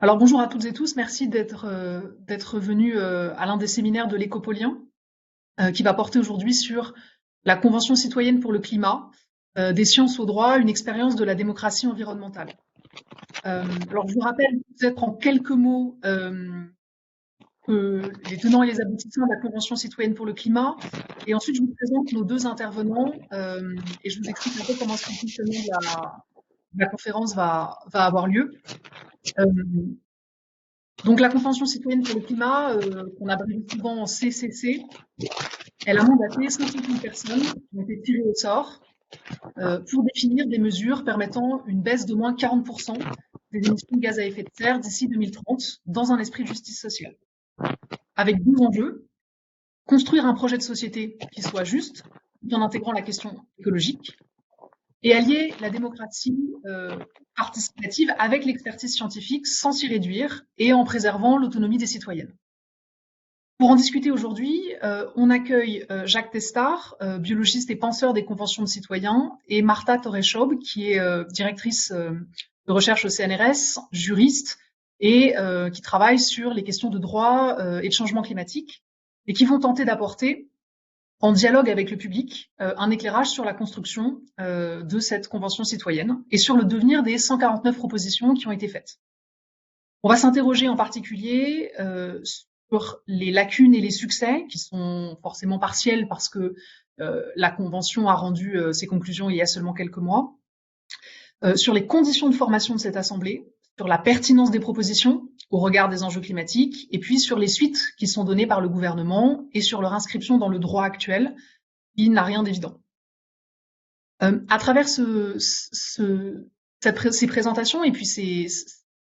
Alors bonjour à toutes et tous, merci d'être venus à l'un des séminaires de l'Écopolien qui va porter aujourd'hui sur la Convention citoyenne pour le climat, des sciences au droit, une expérience de la démocratie environnementale. Alors je vous rappelle peut-être en quelques mots les tenants et les aboutissants de la Convention citoyenne pour le climat, et ensuite je vous présente nos deux intervenants et je vous explique un peu comment ce fonctionnement de la conférence va avoir lieu. Donc la Convention citoyenne pour le climat, qu'on abrège souvent en CCC, elle a mandaté 150 personnes qui ont été tirées au sort pour définir des mesures permettant une baisse d'au moins 40% des émissions de gaz à effet de serre d'ici 2030 dans un esprit de justice sociale. Avec deux enjeux, construire un projet de société qui soit juste, tout en intégrant la question écologique, et allier la démocratie participative avec l'expertise scientifique sans s'y réduire et en préservant l'autonomie des citoyennes. Pour en discuter aujourd'hui, on accueille Jacques Testard, biologiste et penseur des conventions de citoyens, et Marta Torreschob, qui est directrice de recherche au CNRS, juriste, et qui travaille sur les questions de droit et de changement climatique, et qui vont tenter d'apporter, en dialogue avec le public, un éclairage sur la construction de cette convention citoyenne et sur le devenir des 149 propositions qui ont été faites. On va s'interroger en particulier sur les lacunes et les succès, qui sont forcément partiels parce que la Convention a rendu ses conclusions il y a seulement quelques mois, sur les conditions de formation de cette Assemblée, sur la pertinence des propositions au regard des enjeux climatiques, et puis sur les suites qui sont données par le gouvernement et sur leur inscription dans le droit actuel, qui n'a rien d'évident. À travers ces présentations et puis ce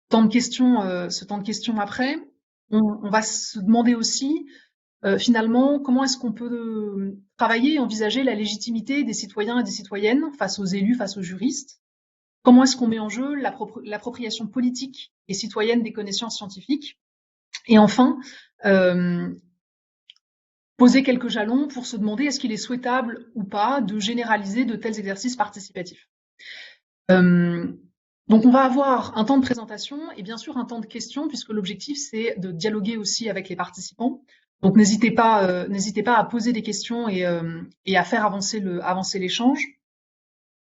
temps de questions après, on va se demander aussi finalement comment est-ce qu'on peut travailler et envisager la légitimité des citoyens et des citoyennes face aux élus, face aux juristes. Comment est-ce qu'on met en jeu l'appropriation politique et citoyenne des connaissances scientifiques? Et enfin, poser quelques jalons pour se demander est-ce qu'il est souhaitable ou pas de généraliser de tels exercices participatifs. Donc on va avoir un temps de présentation et bien sûr un temps de questions, puisque l'objectif c'est de dialoguer aussi avec les participants. Donc n'hésitez pas à poser des questions et à faire avancer l'échange.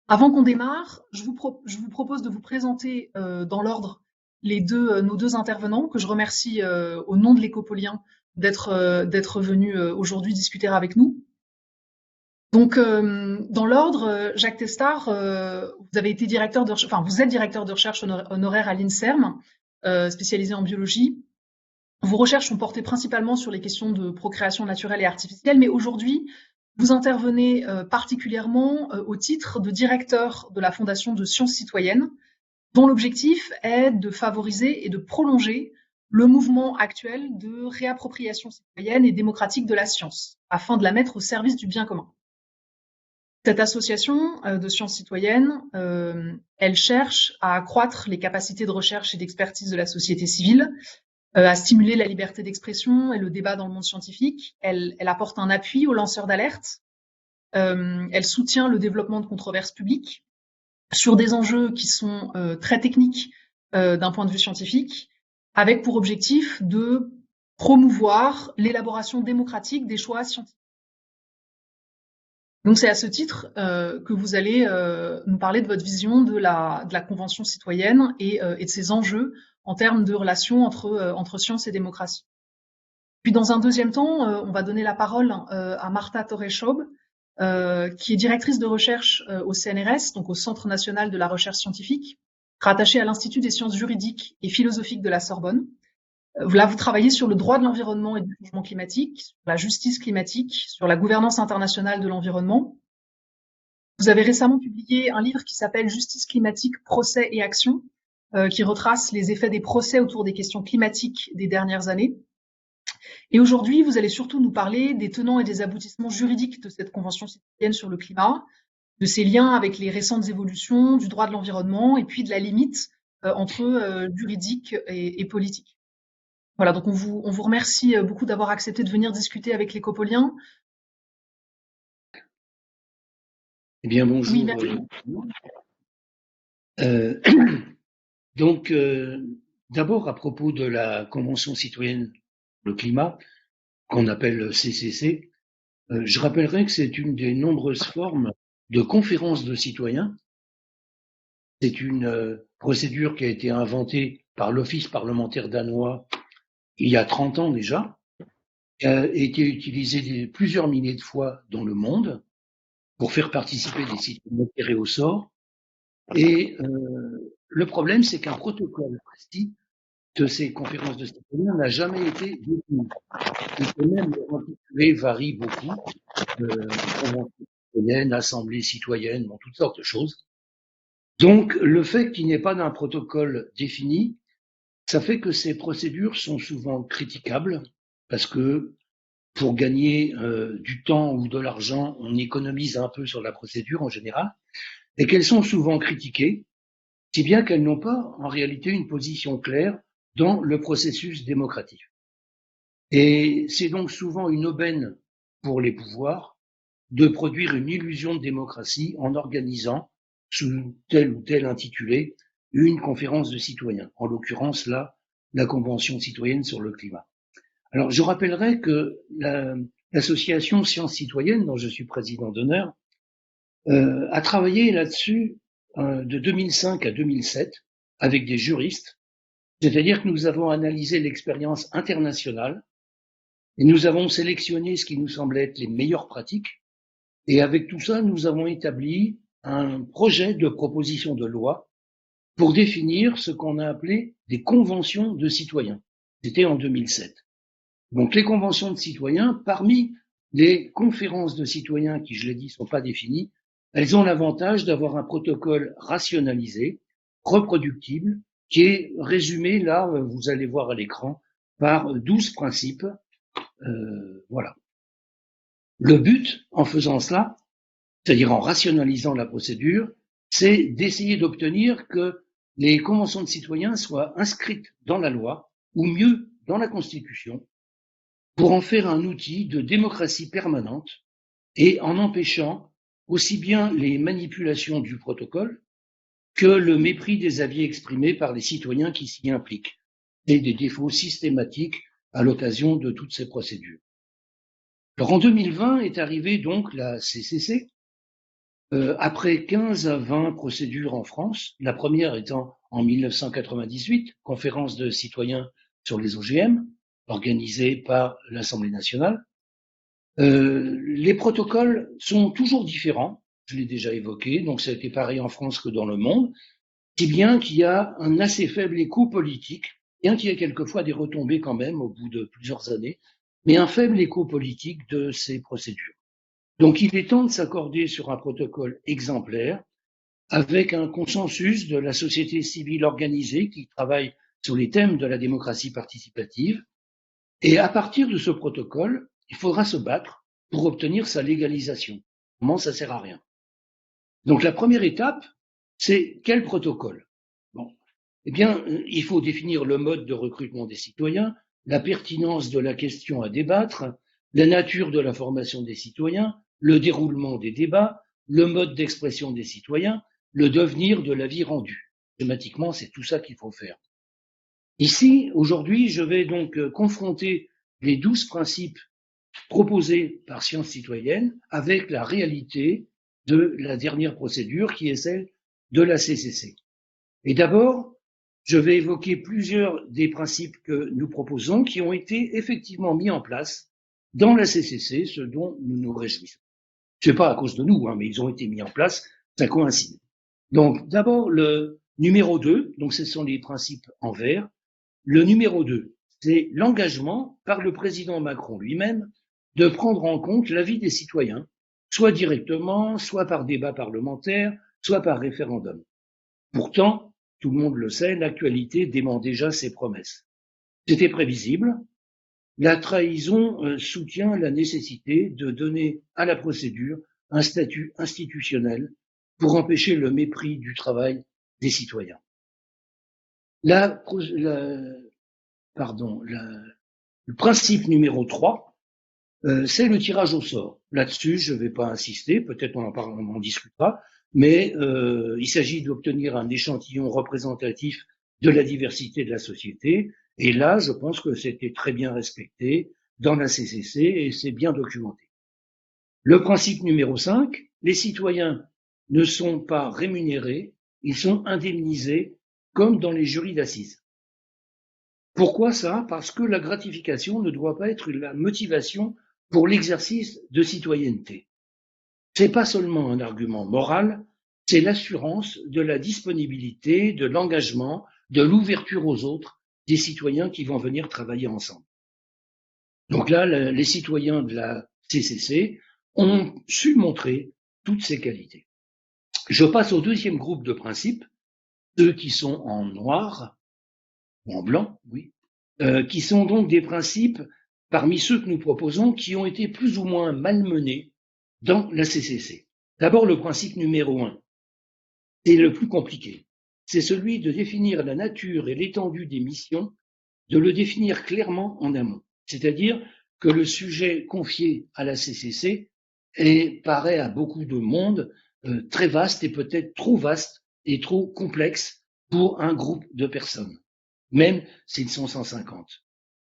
Avant qu'on démarre, je vous propose de vous présenter dans l'ordre nos deux intervenants, que je remercie au nom de l'Écopolien d'être venus aujourd'hui discuter avec nous. Donc, dans l'ordre, Jacques Testard, vous avez été vous êtes directeur de recherche honoraire à l'INSERM, spécialisé en biologie. Vos recherches sont portées principalement sur les questions de procréation naturelle et artificielle, mais aujourd'hui, vous intervenez particulièrement au titre de directeur de la Fondation de sciences citoyennes, dont l'objectif est de favoriser et de prolonger le mouvement actuel de réappropriation citoyenne et démocratique de la science, afin de la mettre au service du bien commun. Cette association de sciences citoyennes, elle cherche à accroître les capacités de recherche et d'expertise de la société civile, à stimuler la liberté d'expression et le débat dans le monde scientifique. Elle apporte un appui aux lanceurs d'alerte. Elle soutient le développement de controverses publiques sur des enjeux qui sont très techniques d'un point de vue scientifique, avec pour objectif de promouvoir l'élaboration démocratique des choix scientifiques. Donc c'est à ce titre que vous allez nous parler de votre vision de la Convention citoyenne et de ses enjeux en termes de relations entre science et démocratie. Puis dans un deuxième temps, on va donner la parole à Marta Torreschob, qui est directrice de recherche au CNRS, donc au Centre national de la recherche scientifique, rattachée à l'Institut des sciences juridiques et philosophiques de la Sorbonne. Là, vous travaillez sur le droit de l'environnement et du changement climatique, sur la justice climatique, sur la gouvernance internationale de l'environnement. Vous avez récemment publié un livre qui s'appelle Justice climatique, procès et action, qui retrace les effets des procès autour des questions climatiques des dernières années. Et aujourd'hui, vous allez surtout nous parler des tenants et des aboutissements juridiques de cette Convention citoyenne sur le climat, de ses liens avec les récentes évolutions du droit de l'environnement et puis de la limite entre juridique et politique. Voilà, donc on vous remercie beaucoup d'avoir accepté de venir discuter avec l'Écopolien. Eh bien, bonjour. Oui, merci. Donc, D'abord, à propos de la Convention citoyenne pour le climat, qu'on appelle CCC, je rappellerai que c'est une des nombreuses formes de conférences de citoyens. C'est une procédure qui a été inventée par l'Office parlementaire danois il y a 30 ans déjà, qui a été utilisée plusieurs milliers de fois dans le monde pour faire participer des citoyens tirés au sort. Et le problème, c'est qu'un protocole précis de ces conférences de citoyens n'a jamais été défini. Et même l'intitulé varie beaucoup, convention citoyenne, assemblée citoyenne, bon, toutes sortes de choses. Donc, le fait qu'il n'y ait pas d'un protocole défini, ça fait que ces procédures sont souvent critiquables, parce que pour gagner du temps ou de l'argent, on économise un peu sur la procédure en général, et qu'elles sont souvent critiquées, si bien qu'elles n'ont pas en réalité une position claire dans le processus démocratique. Et c'est donc souvent une aubaine pour les pouvoirs de produire une illusion de démocratie en organisant, sous tel ou tel intitulé, une conférence de citoyens, en l'occurrence là, la Convention citoyenne sur le climat. Alors je rappellerai que l'association Sciences citoyennes, dont je suis président d'honneur, a travaillé là-dessus de 2005 à 2007 avec des juristes, c'est-à-dire que nous avons analysé l'expérience internationale et nous avons sélectionné ce qui nous semblait être les meilleures pratiques, et avec tout ça, nous avons établi un projet de proposition de loi pour définir ce qu'on a appelé des conventions de citoyens. C'était en 2007. Donc les conventions de citoyens, parmi les conférences de citoyens qui, je l'ai dit, ne sont pas définies, elles ont l'avantage d'avoir un protocole rationalisé, reproductible, qui est résumé, là, vous allez voir à l'écran, par 12 principes. Voilà. Le but, en faisant cela, c'est-à-dire en rationalisant la procédure, c'est d'essayer d'obtenir que les conventions de citoyens soient inscrites dans la loi, ou mieux, dans la Constitution, pour en faire un outil de démocratie permanente et en empêchant aussi bien les manipulations du protocole que le mépris des avis exprimés par les citoyens qui s'y impliquent et des défauts systématiques à l'occasion de toutes ces procédures. Alors en 2020 est arrivée donc la CCC, après 15 à 20 procédures en France, la première étant en 1998, conférence de citoyens sur les OGM, organisée par l'Assemblée nationale. Les protocoles sont toujours différents, je l'ai déjà évoqué, donc ça a été pareil en France que dans le monde, si bien qu'il y a un assez faible écho politique, bien qu'il y ait quelquefois des retombées quand même au bout de plusieurs années, mais un faible écho politique de ces procédures. Donc il est temps de s'accorder sur un protocole exemplaire avec un consensus de la société civile organisée qui travaille sur les thèmes de la démocratie participative. Et à partir de ce protocole, il faudra se battre pour obtenir sa légalisation. Comment ça sert à rien. Donc la première étape, c'est quel protocole? Bon, eh bien, il faut définir le mode de recrutement des citoyens, la pertinence de la question à débattre, la nature de la formation des citoyens, le déroulement des débats, le mode d'expression des citoyens, le devenir de l'avis rendu. Thématiquement, c'est tout ça qu'il faut faire. Ici, aujourd'hui, je vais donc confronter les 12 principes proposés par Sciences citoyennes avec la réalité de la dernière procédure qui est celle de la CCC. Et d'abord, je vais évoquer plusieurs des principes que nous proposons qui ont été effectivement mis en place dans la CCC, ce dont nous nous réjouissons. Ce n'est pas à cause de nous, mais ils ont été mis en place, ça coïncide. Donc d'abord le numéro 2, donc ce sont les principes en vert. Le numéro 2, c'est l'engagement par le président Macron lui-même de prendre en compte l'avis des citoyens, soit directement, soit par débat parlementaire, soit par référendum. Pourtant, tout le monde le sait, l'actualité dément déjà ces promesses. C'était prévisible. La trahison soutient la nécessité de donner à la procédure un statut institutionnel pour empêcher le mépris du travail des citoyens. Le principe numéro 3, c'est le tirage au sort. Là-dessus, je ne vais pas insister, peut-être on en discutera, mais il s'agit d'obtenir un échantillon représentatif de la diversité de la société. Et là, je pense que c'était très bien respecté dans la CCC et c'est bien documenté. Le principe numéro 5, les citoyens ne sont pas rémunérés, ils sont indemnisés comme dans les jurys d'assises. Pourquoi ça? Parce que la gratification ne doit pas être la motivation pour l'exercice de citoyenneté. C'est pas seulement un argument moral, c'est l'assurance de la disponibilité, de l'engagement, de l'ouverture aux autres des citoyens qui vont venir travailler ensemble. Donc là, les citoyens de la CCC ont su montrer toutes ces qualités. Je passe au deuxième groupe de principes, ceux qui sont en noir, ou en blanc, oui, qui sont donc des principes parmi ceux que nous proposons qui ont été plus ou moins malmenés dans la CCC. D'abord, le principe numéro 1, c'est le plus compliqué. C'est celui de définir la nature et l'étendue des missions, de le définir clairement en amont. C'est-à-dire que le sujet confié à la CCC paraît à beaucoup de monde très vaste et peut-être trop vaste et trop complexe pour un groupe de personnes, même s'ils sont 150.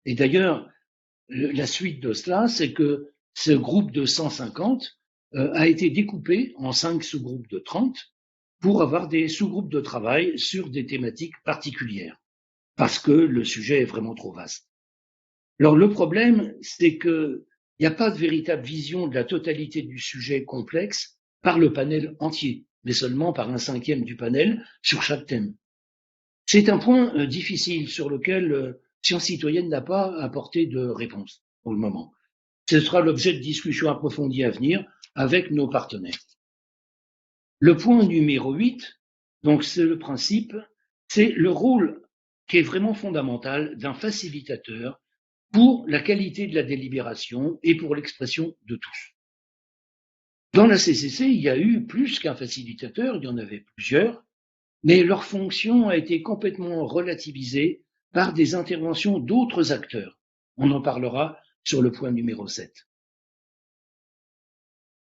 Et d'ailleurs, la suite de cela, c'est que ce groupe de 150 a été découpé en 5 sous-groupes de 30 pour avoir des sous-groupes de travail sur des thématiques particulières, parce que le sujet est vraiment trop vaste. Alors le problème, c'est qu'il n'y a pas de véritable vision de la totalité du sujet complexe par le panel entier, mais seulement par un cinquième du panel sur chaque thème. C'est un point difficile sur lequel Sciences citoyennes n'a pas apporté de réponse pour le moment. Ce sera l'objet de discussions approfondies à venir avec nos partenaires. Le point numéro 8, donc c'est le principe, c'est le rôle qui est vraiment fondamental d'un facilitateur pour la qualité de la délibération et pour l'expression de tous. Dans la CCC, il y a eu plus qu'un facilitateur, il y en avait plusieurs, mais leur fonction a été complètement relativisée par des interventions d'autres acteurs. On en parlera sur le point numéro 7.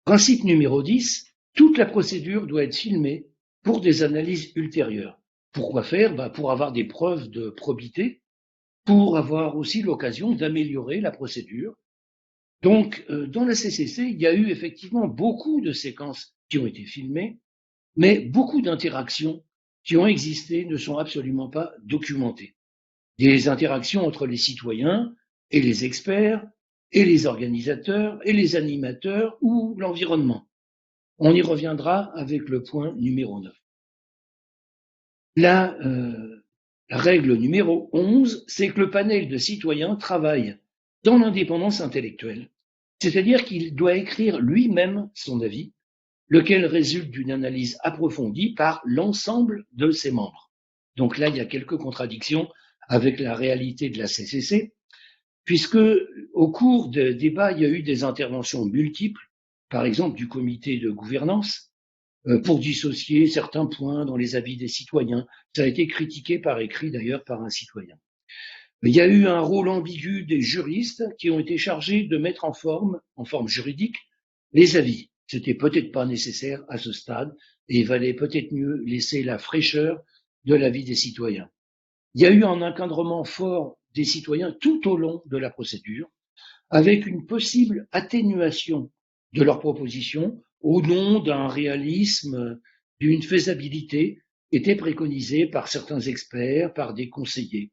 Principe numéro 10, toute la procédure doit être filmée pour des analyses ultérieures. Pourquoi faire? Pour avoir des preuves de probité, pour avoir aussi l'occasion d'améliorer la procédure. Donc, dans la CCC, il y a eu effectivement beaucoup de séquences qui ont été filmées, mais beaucoup d'interactions qui ont existé ne sont absolument pas documentées. Des interactions entre les citoyens et les experts, et les organisateurs, et les animateurs, ou l'environnement. On y reviendra avec le point numéro 9. La règle numéro 11, c'est que le panel de citoyens travaille dans l'indépendance intellectuelle, c'est-à-dire qu'il doit écrire lui-même son avis, lequel résulte d'une analyse approfondie par l'ensemble de ses membres. Donc là, il y a quelques contradictions avec la réalité de la CCC, puisque au cours des débats, il y a eu des interventions multiples, par exemple du comité de gouvernance, pour dissocier certains points dans les avis des citoyens. Ça a été critiqué par écrit d'ailleurs par un citoyen. Il y a eu un rôle ambigu des juristes qui ont été chargés de mettre en forme juridique, les avis. C'était peut-être pas nécessaire à ce stade et il valait peut-être mieux laisser la fraîcheur de l'avis des citoyens. Il y a eu un encadrement fort des citoyens tout au long de la procédure, avec une possible atténuation de leurs propositions au nom d'un réalisme, d'une faisabilité qui était préconisée par certains experts, par des conseillers.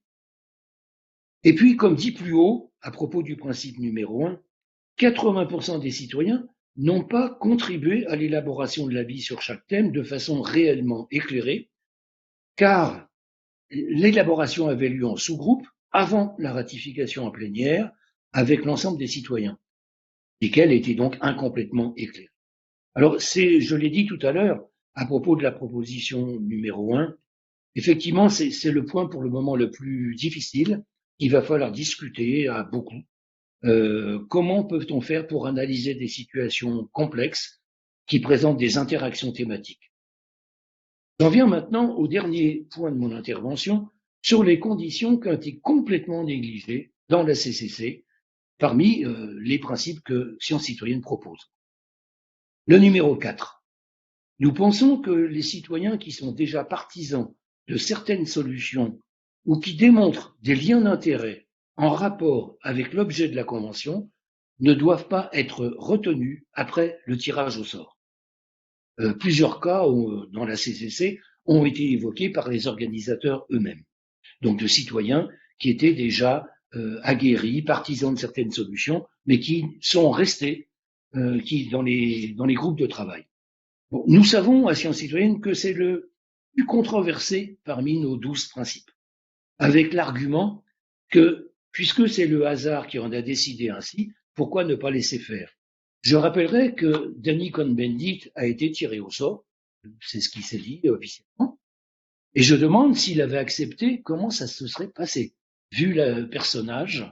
Et puis, comme dit plus haut, à propos du principe numéro 1, 80% des citoyens n'ont pas contribué à l'élaboration de l'avis sur chaque thème de façon réellement éclairée, car l'élaboration avait lieu en sous-groupe avant la ratification en plénière avec l'ensemble des citoyens, lesquels étaient donc incomplètement éclairés. Alors, je l'ai dit tout à l'heure, à propos de la proposition numéro 1, effectivement, c'est le point pour le moment le plus difficile. Il va falloir discuter à beaucoup. Comment peut-on faire pour analyser des situations complexes qui présentent des interactions thématiques? J'en viens maintenant au dernier point de mon intervention sur les conditions qui ont été complètement négligées dans la CCC parmi les principes que Sciences citoyennes propose. Le numéro 4. Nous pensons que les citoyens qui sont déjà partisans de certaines solutions ou qui démontrent des liens d'intérêt en rapport avec l'objet de la convention ne doivent pas être retenus après le tirage au sort. Plusieurs cas dans la CCC ont été évoqués par les organisateurs eux-mêmes, donc de citoyens qui étaient déjà aguerris, partisans de certaines solutions, mais qui sont restés dans les groupes de travail. Bon, nous savons à Sciences citoyennes que c'est le plus controversé parmi nos 12 principes, avec l'argument que, puisque c'est le hasard qui en a décidé ainsi, pourquoi ne pas laisser faire? Je rappellerai que Danny Cohn-Bendit a été tiré au sort, c'est ce qui s'est dit officiellement, et je demande s'il avait accepté, comment ça se serait passé, vu le personnage,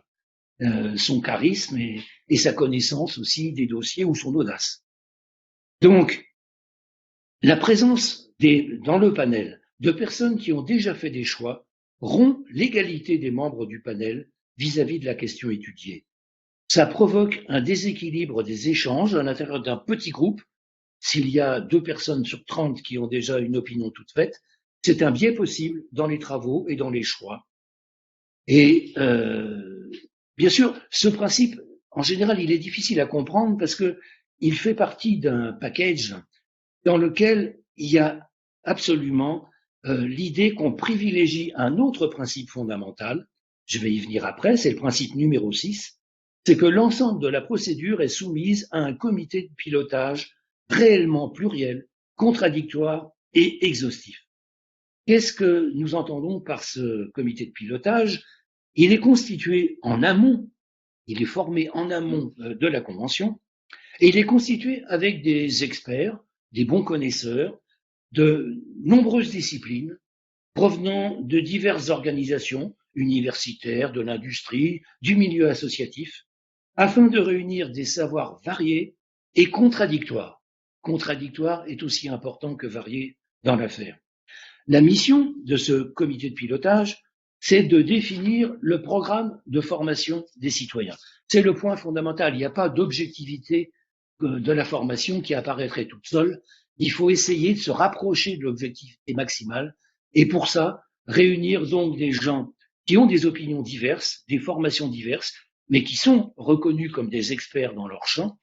son charisme et sa connaissance aussi des dossiers ou son audace. Donc, la présence dans le panel de personnes qui ont déjà fait des choix rompt l'égalité des membres du panel vis-à-vis de la question étudiée. Ça provoque un déséquilibre des échanges à l'intérieur d'un petit groupe. S'il y a 2 personnes sur 30 qui ont déjà une opinion toute faite, c'est un biais possible dans les travaux et dans les choix. Et bien sûr, ce principe, en général, il est difficile à comprendre parce que il fait partie d'un package dans lequel il y a absolument l'idée qu'on privilégie un autre principe fondamental, je vais y venir après, c'est le principe numéro 6, c'est que l'ensemble de la procédure est soumise à un comité de pilotage réellement pluriel, contradictoire et exhaustif. Qu'est-ce que nous entendons par ce comité de pilotage? Il est constitué en amont, il est formé en amont de la convention, et il est constitué avec des experts, des bons connaisseurs de nombreuses disciplines provenant de diverses organisations universitaires, de l'industrie, du milieu associatif, afin de réunir des savoirs variés et contradictoires. Contradictoire est aussi important que varié dans l'affaire. La mission de ce comité de pilotage, c'est de définir le programme de formation des citoyens. C'est le point fondamental. Il n'y a pas d'objectivité de la formation qui apparaîtrait toute seule. Il faut essayer de se rapprocher de l'objectivité maximale et pour ça, réunir donc des gens qui ont des opinions diverses, des formations diverses, mais qui sont reconnus comme des experts dans leur champ.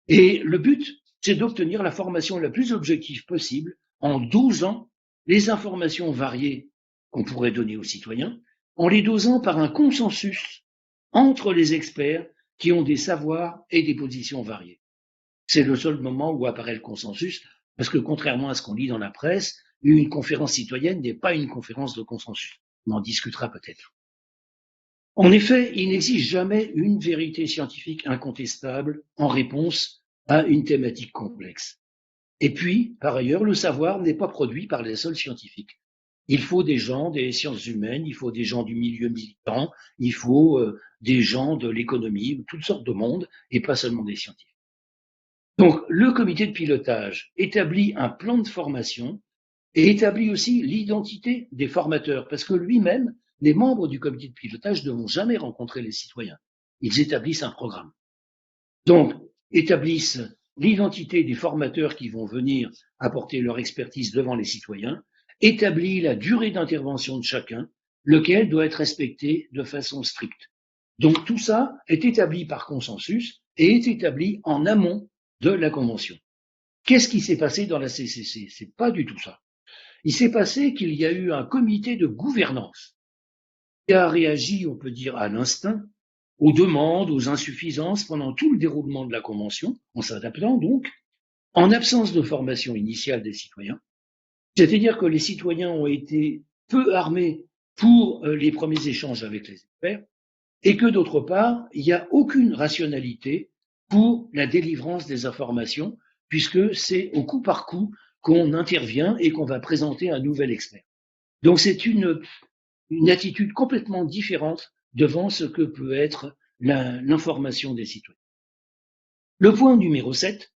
Et le but, c'est d'obtenir la formation la plus objective possible en 12 ans, les informations variées qu'on pourrait donner aux citoyens, en les dosant par un consensus entre les experts qui ont des savoirs et des positions variées. C'est le seul moment où apparaît le consensus, parce que contrairement à ce qu'on lit dans la presse, une conférence citoyenne n'est pas une conférence de consensus. On en discutera peut-être. En effet, il n'existe jamais une vérité scientifique incontestable en réponse à une thématique complexe. Et puis, par ailleurs, le savoir n'est pas produit par les seuls scientifiques. Il faut des gens des sciences humaines, il faut des gens du milieu militant, il faut des gens de l'économie, toutes sortes de monde, et pas seulement des scientifiques. Donc, le comité de pilotage établit un plan de formation et établit aussi l'identité des formateurs, parce que lui-même, les membres du comité de pilotage ne vont jamais rencontrer les citoyens. Ils établissent un programme. Donc, établissent l'identité des formateurs qui vont venir apporter leur expertise devant les citoyens, établit la durée d'intervention de chacun, lequel doit être respecté de façon stricte. Donc tout ça est établi par consensus et est établi en amont de la convention. Qu'est-ce qui s'est passé dans la CCC? C'est pas du tout ça. Il s'est passé qu'il y a eu un comité de gouvernance qui a réagi, on peut dire, à l'instinct, aux demandes, aux insuffisances pendant tout le déroulement de la convention, en s'adaptant donc, en absence de formation initiale des citoyens. C'est-à-dire que les citoyens ont été peu armés pour les premiers échanges avec les experts et que d'autre part, il n'y a aucune rationalité pour la délivrance des informations puisque c'est au coup par coup qu'on intervient et qu'on va présenter un nouvel expert. Donc c'est une attitude complètement différente devant ce que peut être l'information des citoyens. Le point numéro 7,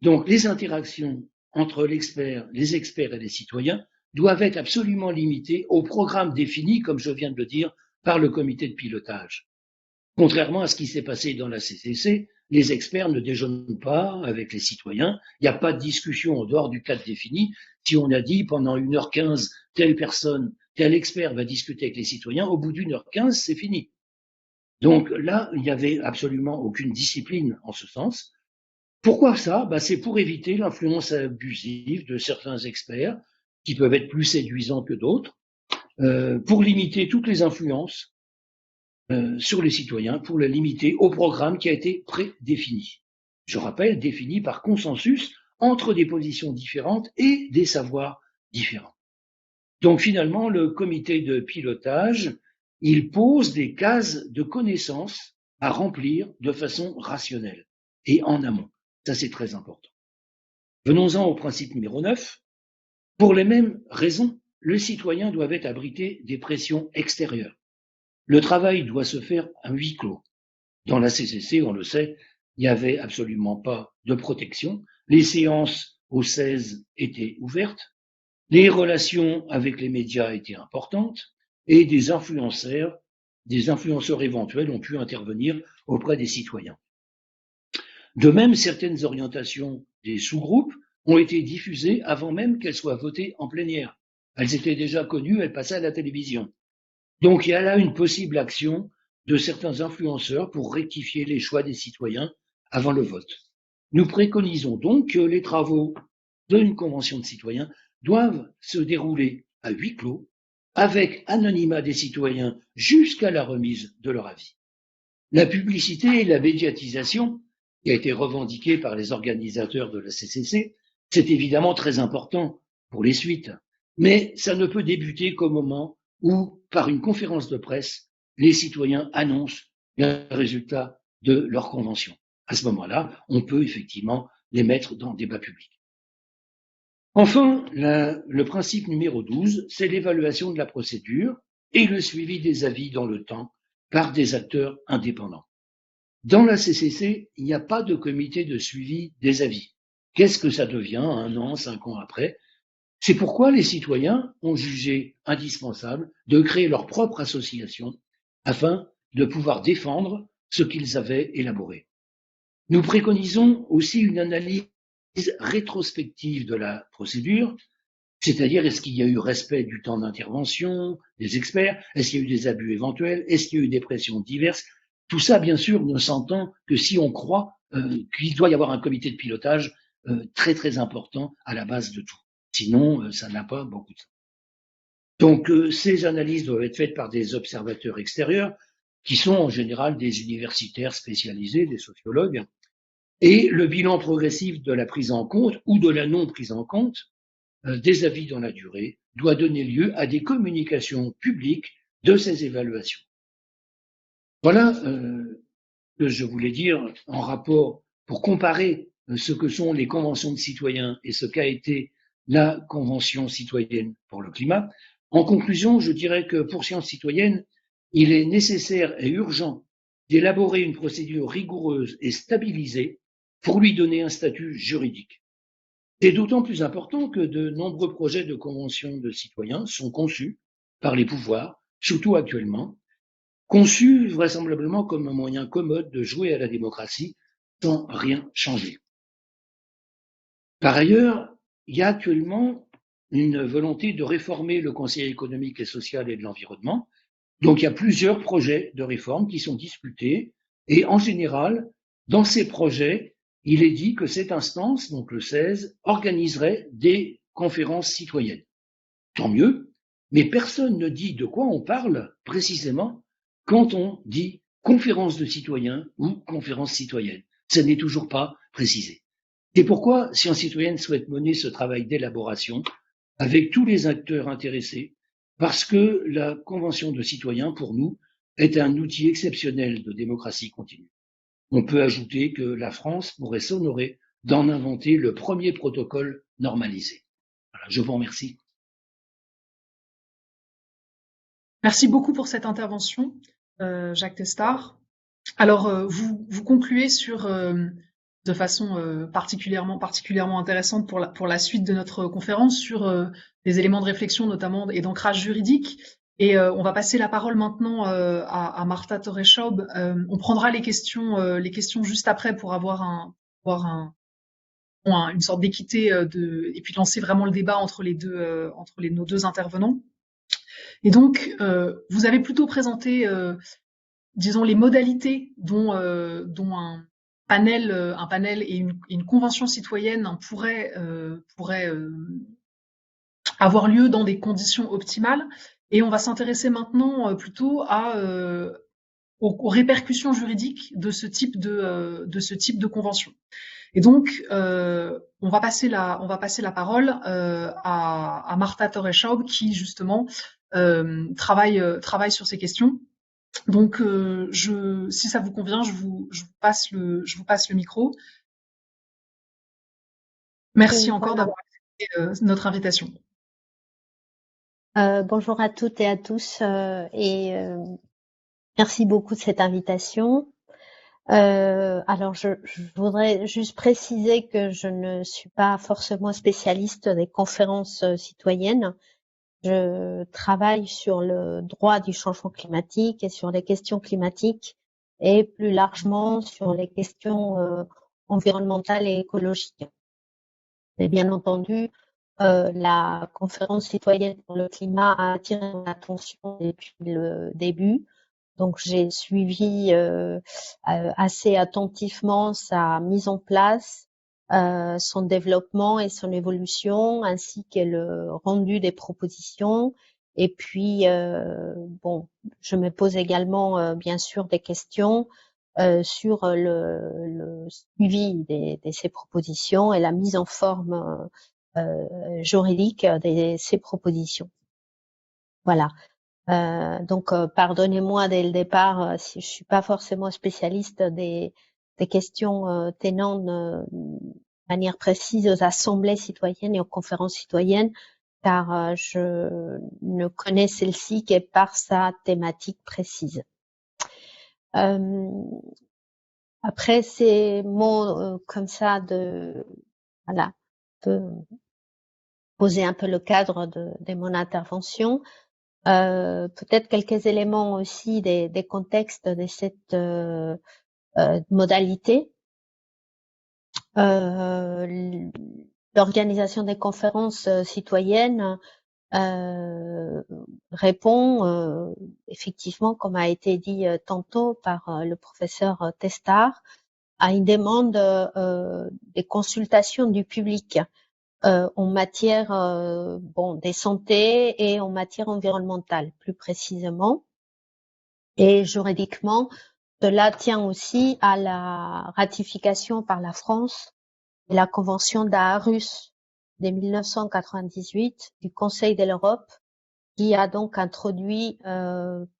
donc les interactions entre les experts et les citoyens doivent être absolument limitées au programme défini, comme je viens de le dire, par le comité de pilotage. Contrairement à ce qui s'est passé dans la CCC, les experts ne déjeunent pas avec les citoyens. Il n'y a pas de discussion en dehors du cadre défini. Si on a dit pendant 1h15, telle personne, tel expert va discuter avec les citoyens, au bout d'1h15, c'est fini. Donc là, il n'y avait absolument aucune discipline en ce sens. Pourquoi ça? C'est pour éviter l'influence abusive de certains experts qui peuvent être plus séduisants que d'autres, pour limiter toutes les influences sur les citoyens, pour les limiter au programme qui a été prédéfini. Je rappelle, défini par consensus entre des positions différentes et des savoirs différents. Donc finalement, le comité de pilotage, il pose des cases de connaissances à remplir de façon rationnelle et en amont. Ça, c'est très important. Venons-en au principe numéro 9. Pour les mêmes raisons, le citoyen doit être abrité des pressions extérieures. Le travail doit se faire à huis clos. Dans la CCC, on le sait, il n'y avait absolument pas de protection. Les séances au 16 étaient ouvertes. Les relations avec les médias étaient importantes et des influenceurs éventuels ont pu intervenir auprès des citoyens. De même, certaines orientations des sous-groupes ont été diffusées avant même qu'elles soient votées en plénière. Elles étaient déjà connues, elles passaient à la télévision. Donc il y a là une possible action de certains influenceurs pour rectifier les choix des citoyens avant le vote. Nous préconisons donc que les travaux d'une convention de citoyens doivent se dérouler à huis clos, avec anonymat des citoyens jusqu'à la remise de leur avis. La publicité et la médiatisation, qui a été revendiquée par les organisateurs de la CCC, c'est évidemment très important pour les suites, mais ça ne peut débuter qu'au moment où, par une conférence de presse, les citoyens annoncent les résultats de leur convention. À ce moment-là, on peut effectivement les mettre dans le débat public. Enfin, le principe numéro 12, c'est l'évaluation de la procédure et le suivi des avis dans le temps par des acteurs indépendants. Dans la CCC, il n'y a pas de comité de suivi des avis. Qu'est-ce que ça devient 1 an, 5 ans après? C'est pourquoi les citoyens ont jugé indispensable de créer leur propre association afin de pouvoir défendre ce qu'ils avaient élaboré. Nous préconisons aussi une analyse rétrospective de la procédure, c'est-à-dire est-ce qu'il y a eu respect du temps d'intervention des experts, est-ce qu'il y a eu des abus éventuels, est-ce qu'il y a eu des pressions diverses. Tout ça, bien sûr, ne s'entend que si on croit qu'il doit y avoir un comité de pilotage très très important à la base de tout. Sinon, ça n'a pas beaucoup de sens. Donc, ces analyses doivent être faites par des observateurs extérieurs, qui sont en général des universitaires spécialisés, des sociologues, et le bilan progressif de la prise en compte ou de la non prise en compte des avis dans la durée doit donner lieu à des communications publiques de ces évaluations. Voilà ce que je voulais dire en rapport pour comparer ce que sont les conventions de citoyens et ce qu'a été la Convention citoyenne pour le climat. En conclusion, je dirais que pour Sciences citoyennes, il est nécessaire et urgent d'élaborer une procédure rigoureuse et stabilisée pour lui donner un statut juridique. C'est d'autant plus important que de nombreux projets de conventions de citoyens sont conçus par les pouvoirs, surtout actuellement, conçus vraisemblablement comme un moyen commode de jouer à la démocratie sans rien changer. Par ailleurs, il y a actuellement une volonté de réformer le Conseil économique et social et de l'environnement. Donc il y a plusieurs projets de réforme qui sont discutés et en général, dans ces projets, il est dit que cette instance, donc le 16, organiserait des conférences citoyennes. Tant mieux, mais personne ne dit de quoi on parle précisément quand on dit conférence de citoyens ou conférence citoyenne. Ça n'est toujours pas précisé. C'est pourquoi Sciences citoyennes souhaite mener ce travail d'élaboration avec tous les acteurs intéressés, parce que la Convention de citoyens, pour nous, est un outil exceptionnel de démocratie continue. On peut ajouter que la France pourrait s'honorer d'en inventer le premier protocole normalisé. Voilà, je vous remercie. Merci beaucoup pour cette intervention, Jacques Testard. Alors, vous concluez sur, de façon particulièrement intéressante pour la suite de notre conférence sur des éléments de réflexion notamment et d'ancrage juridique. Et on va passer la parole maintenant à Martha Torreschaub. On prendra les questions juste après pour avoir une sorte d'équité et puis lancer vraiment le débat entre nos deux intervenants. Et donc, vous avez plutôt présenté, disons, les modalités dont un panel et une convention citoyenne pourraient avoir lieu dans des conditions optimales. Et on va s'intéresser maintenant plutôt aux répercussions juridiques de ce type de convention. Et donc, on va passer la parole à Martha Torreschaub qui justement travaille sur ces questions. Donc, si ça vous convient, je vous passe le micro. Merci encore Voilà. d'avoir accepté notre invitation. Bonjour à toutes et à tous et merci beaucoup de cette invitation. Alors, je voudrais juste préciser que je ne suis pas forcément spécialiste des conférences citoyennes. Je travaille sur le droit du changement climatique et sur les questions climatiques et plus largement sur les questions environnementales et écologiques. Et bien entendu, la conférence citoyenne pour le climat a attiré mon attention depuis le début. Donc j'ai suivi assez attentivement sa mise en place, son développement et son évolution, ainsi que le rendu des propositions. Et puis bon, je me pose également bien sûr des questions sur le suivi de ces propositions et la mise en forme juridique de ces propositions. Voilà. Donc, pardonnez-moi dès le départ si je suis pas forcément spécialiste des questions tenant de manière précise aux assemblées citoyennes et aux conférences citoyennes, car je ne connais celle-ci que par sa thématique précise. Après ces mots comme ça voilà, de poser un peu le cadre de mon intervention. Peut-être quelques éléments aussi des contextes de cette modalité. L'organisation des conférences citoyennes répond effectivement, comme a été dit tantôt par le professeur Testard, à une demande des consultations du public en matière des santé et en matière environnementale, plus précisément. Et juridiquement, cela tient aussi à la ratification par la France de la Convention d'Aarhus de 1998 du Conseil de l'Europe, qui a donc introduit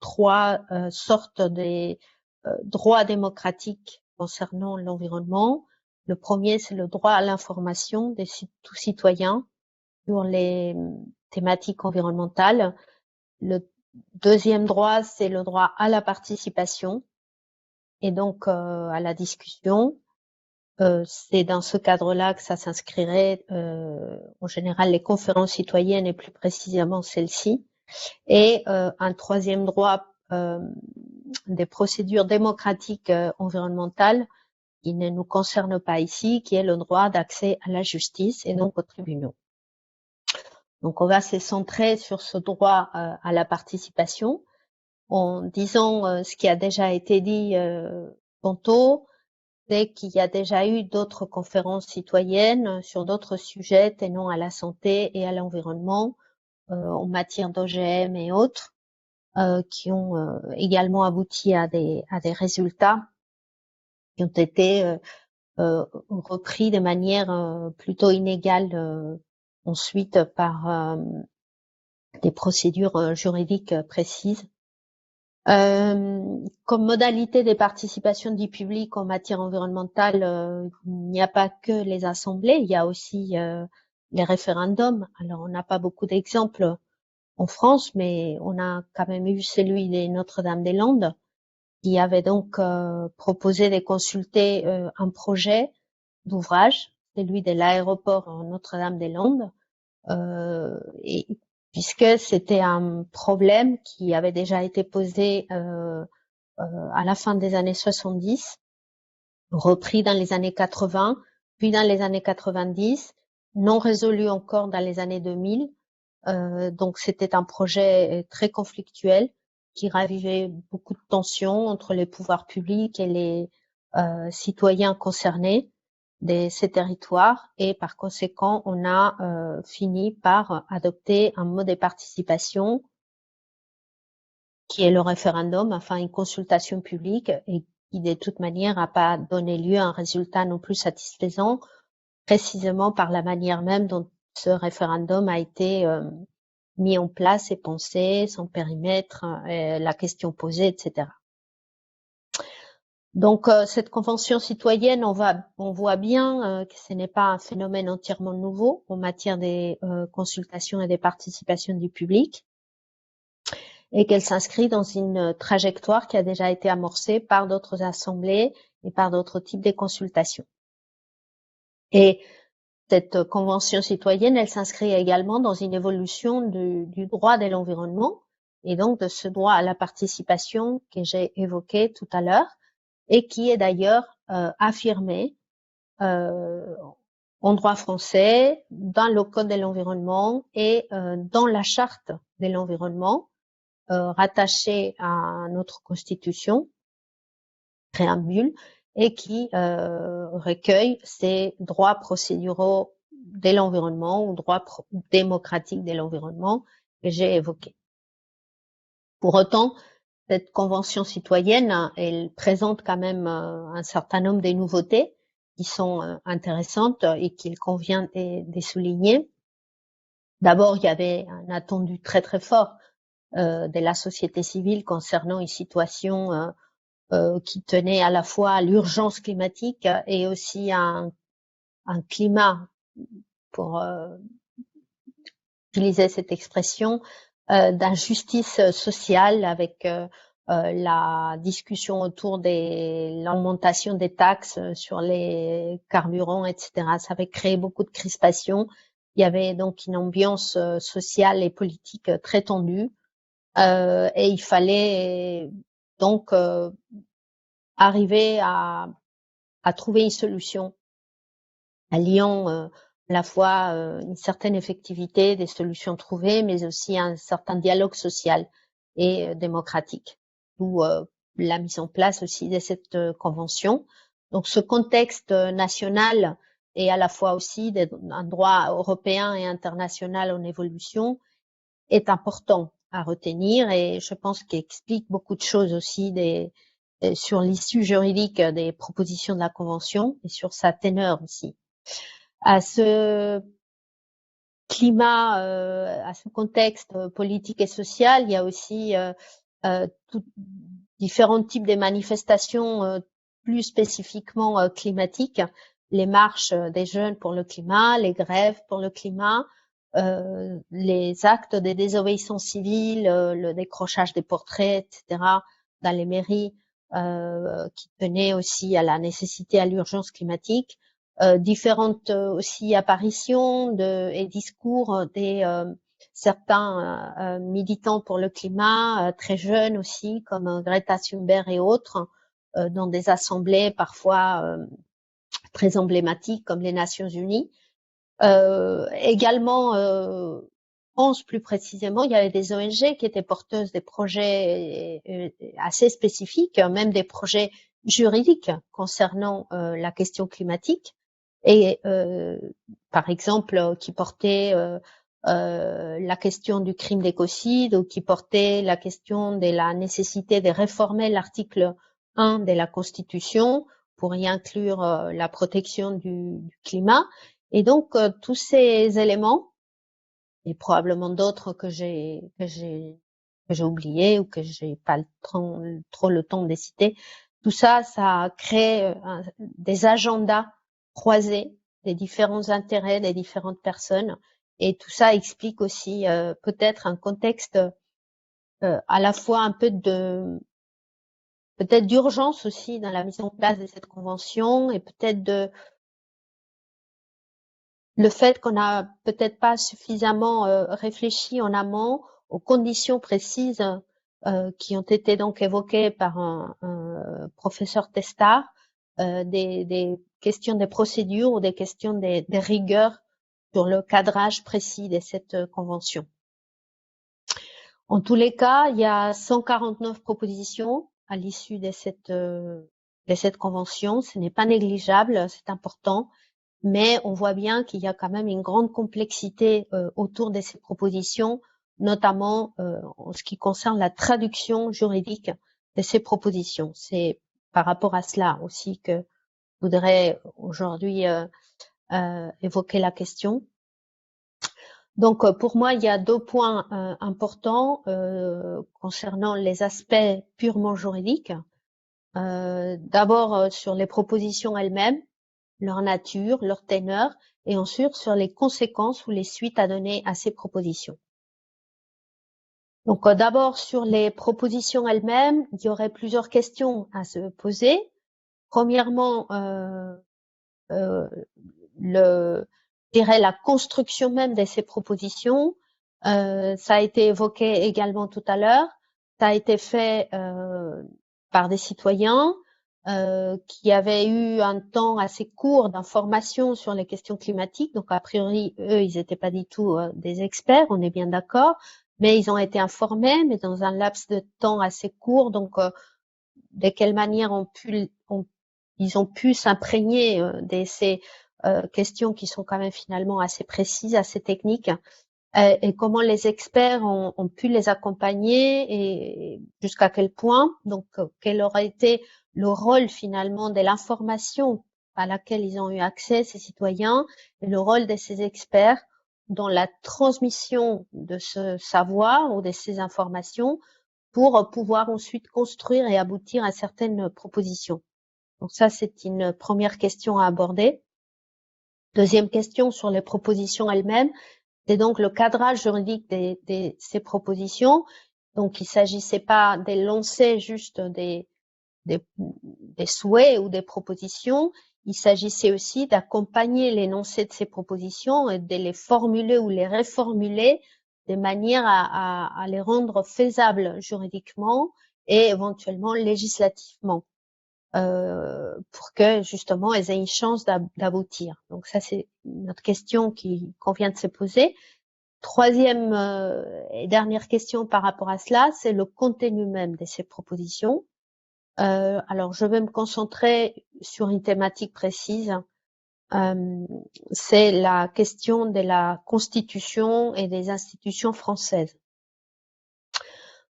trois sortes de droits démocratiques concernant l'environnement. Le premier, c'est le droit à l'information de tout citoyen sur les thématiques environnementales. Le deuxième droit, c'est le droit à la participation et donc à la discussion. C'est dans ce cadre-là que ça s'inscrirait en général les conférences citoyennes et plus précisément celle-ci. Et un troisième droit des procédures démocratiques environnementales qui ne nous concerne pas ici, qui est le droit d'accès à la justice et donc aux tribunaux. Donc on va se centrer sur ce droit à la participation en disant ce qui a déjà été dit tantôt, c'est qu'il y a déjà eu d'autres conférences citoyennes sur d'autres sujets tenant à la santé et à l'environnement en matière d'OGM et autres, qui ont également abouti à des résultats qui ont été repris de manière plutôt inégale ensuite par des procédures juridiques précises. Comme modalité des participations du public en matière environnementale, il n'y a pas que les assemblées, il y a aussi les référendums. Alors, on n'a pas beaucoup d'exemples en France, mais on a quand même eu celui de Notre-Dame-des-Landes, qui avait donc proposé de consulter un projet d'ouvrage, celui de l'aéroport Notre-Dame-des-Landes, et puisque c'était un problème qui avait déjà été posé à la fin des années 70, repris dans les années 80, puis dans les années 90, non résolu encore dans les années 2000. Donc c'était un projet très conflictuel qui ravivait beaucoup de tensions entre les pouvoirs publics et les citoyens concernés de ces territoires, et par conséquent on a fini par adopter un mode de participation qui est le référendum, enfin une consultation publique, et qui de toute manière n'a pas donné lieu à un résultat non plus satisfaisant, précisément par la manière même dont ce référendum a été mis en place et pensé, son périmètre, la question posée, etc. Donc cette convention citoyenne, on voit bien que ce n'est pas un phénomène entièrement nouveau en matière des consultations et des participations du public, et qu'elle s'inscrit dans une trajectoire qui a déjà été amorcée par d'autres assemblées et par d'autres types de consultations. Et cette convention citoyenne, elle s'inscrit également dans une évolution du droit de l'environnement, et donc de ce droit à la participation que j'ai évoqué tout à l'heure, et qui est d'ailleurs affirmé en droit français, dans le Code de l'environnement et dans la Charte de l'environnement, rattachée à notre Constitution, préambule, et qui recueille ces droits procéduraux de l'environnement ou droits démocratiques de l'environnement que j'ai évoqués. Pour autant, cette convention citoyenne, elle présente quand même un certain nombre de nouveautés qui sont intéressantes et qu'il convient de souligner. D'abord, il y avait un attendu très très fort de la société civile concernant une situation qui tenait à la fois à l'urgence climatique et aussi à un climat, pour utiliser cette expression, d'injustice sociale, avec la discussion autour de l'augmentation des taxes sur les carburants, etc. Ça avait créé beaucoup de crispations. Il y avait donc une ambiance sociale et politique très tendue, et il fallait donc arriver à trouver une solution alliant à la fois une certaine effectivité des solutions trouvées, mais aussi un certain dialogue social et démocratique. D'où la mise en place aussi de cette convention. Donc ce contexte national et à la fois aussi un droit européen et international en évolution est important à retenir, et je pense qu'il explique beaucoup de choses aussi sur l'issue juridique des propositions de la Convention et sur sa teneur aussi. À ce climat, à ce contexte politique et social, il y a aussi différents types de manifestations plus spécifiquement climatiques, les marches des jeunes pour le climat, les grèves pour le climat, les actes de désobéissance civile, le décrochage des portraits, etc., dans les mairies, qui tenaient aussi à la nécessité, à l'urgence climatique, différentes aussi apparitions et discours des certains militants pour le climat, très jeunes aussi, comme Greta Thunberg et autres, dans des assemblées parfois très emblématiques comme les Nations Unies. Également, plus précisément, il y avait des ONG qui étaient porteuses des projets assez spécifiques, même des projets juridiques concernant la question climatique, et par exemple qui portaient la question du crime d'écocide, ou qui portaient la question de la nécessité de réformer l'article 1 de la Constitution pour y inclure la protection du climat. Et donc tous ces éléments, et probablement d'autres que j'ai oubliés ou que j'ai pas trop le temps de citer, tout ça, ça crée des agendas croisés des différents intérêts des différentes personnes, et tout ça explique aussi peut-être un contexte à la fois un peu peut-être d'urgence aussi dans la mise en place de cette convention, et peut-être le fait qu'on n'a peut-être pas suffisamment réfléchi en amont aux conditions précises qui ont été donc évoquées par un professeur Testard, des questions des procédures ou des questions des rigueurs sur le cadrage précis de cette convention. En tous les cas, il y a 149 propositions à l'issue de cette convention. Ce n'est pas négligeable, c'est important, mais on voit bien qu'il y a quand même une grande complexité autour de ces propositions, notamment en ce qui concerne la traduction juridique de ces propositions. C'est par rapport à cela aussi que je voudrais aujourd'hui évoquer la question. Donc, pour moi, il y a 2 points importants concernant les aspects purement juridiques. D'abord, sur les propositions elles-mêmes, leur nature, leur teneur, et ensuite sur les conséquences ou les suites à donner à ces propositions. Donc, d'abord, sur les propositions elles-mêmes, il y aurait plusieurs questions à se poser. Premièrement, je dirais la construction même de ces propositions. Ça a été évoqué également tout à l'heure. Ça a été fait par des citoyens qui avaient eu un temps assez court d'information sur les questions climatiques. Donc, a priori, eux, ils n'étaient pas du tout des experts, on est bien d'accord, mais ils ont été informés, mais dans un laps de temps assez court. Donc, de quelle manière ils ont pu s'imprégner de ces questions qui sont quand même finalement assez précises, assez techniques, et comment les experts ont pu les accompagner et jusqu'à quel point, donc quel aurait été le rôle finalement de l'information à laquelle ils ont eu accès, ces citoyens, et le rôle de ces experts dans la transmission de ce savoir ou de ces informations pour pouvoir ensuite construire et aboutir à certaines propositions. Donc ça, c'est une première question à aborder. Deuxième question sur les propositions elles-mêmes, c'est donc le cadrage juridique de ces propositions. Donc, il s'agissait pas d'énoncer juste des souhaits ou des propositions. Il s'agissait aussi d'accompagner l'énoncé de ces propositions et de les formuler ou les reformuler de manière à les rendre faisables juridiquement et éventuellement législativement. Pour que justement elles aient une chance d'aboutir. Donc ça, c'est notre question qu'on vient de se poser. Troisième et dernière question par rapport à cela, c'est le contenu même de ces propositions. Alors, je vais me concentrer sur une thématique précise. C'est la question de la Constitution et des institutions françaises.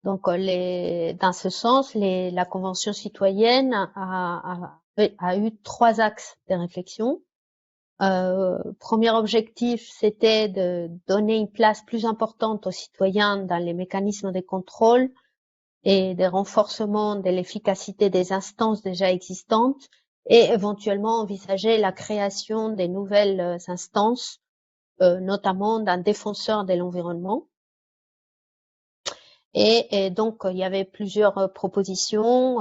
Donc, dans ce sens, la Convention citoyenne a eu 3 axes de réflexion. Premier objectif, c'était de donner une place plus importante aux citoyens dans les mécanismes de contrôle et de renforcement de l'efficacité des instances déjà existantes et éventuellement envisager la création des nouvelles instances, notamment d'un défenseur de l'environnement. Et donc, il y avait plusieurs propositions,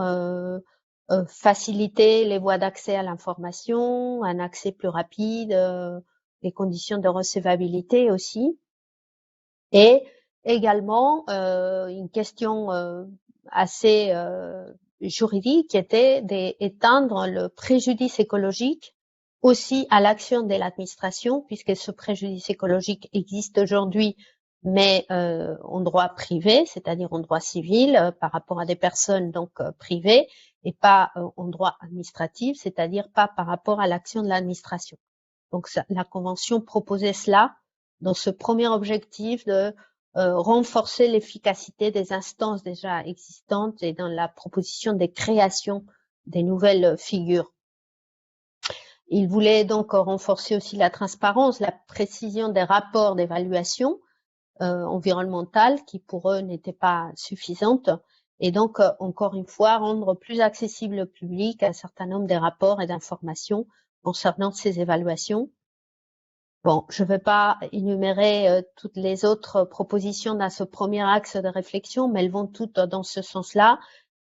faciliter les voies d'accès à l'information, un accès plus rapide, les conditions de recevabilité aussi. Et également, une question assez juridique qui était d'étendre le préjudice écologique aussi à l'action de l'administration, puisque ce préjudice écologique existe aujourd'hui, mais en droit privé, c'est-à-dire en droit civil, par rapport à des personnes donc privées, et pas en droit administratif, c'est-à-dire pas par rapport à l'action de l'administration. Donc la Convention proposait cela dans ce premier objectif de renforcer l'efficacité des instances déjà existantes et dans la proposition des créations des nouvelles figures. Il voulait donc renforcer aussi la transparence, la précision des rapports d'évaluation environnementale qui pour eux n'étaient pas suffisantes et donc encore une fois rendre plus accessible au public un certain nombre de rapports et d'informations concernant ces évaluations. Bon, je ne vais pas énumérer toutes les autres propositions dans ce premier axe de réflexion, mais elles vont toutes dans ce sens-là,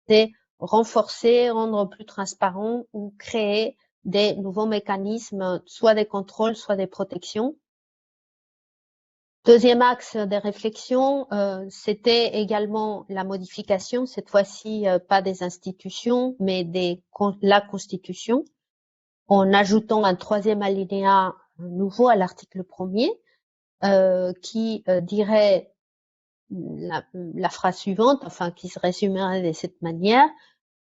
c'est renforcer, rendre plus transparent ou créer des nouveaux mécanismes, soit des contrôles, soit des protections. Deuxième axe de réflexion, c'était également la modification, cette fois-ci pas des institutions, mais la Constitution, en ajoutant un troisième alinéa nouveau à l'article 1er, qui dirait la phrase suivante, enfin qui se résumerait de cette manière: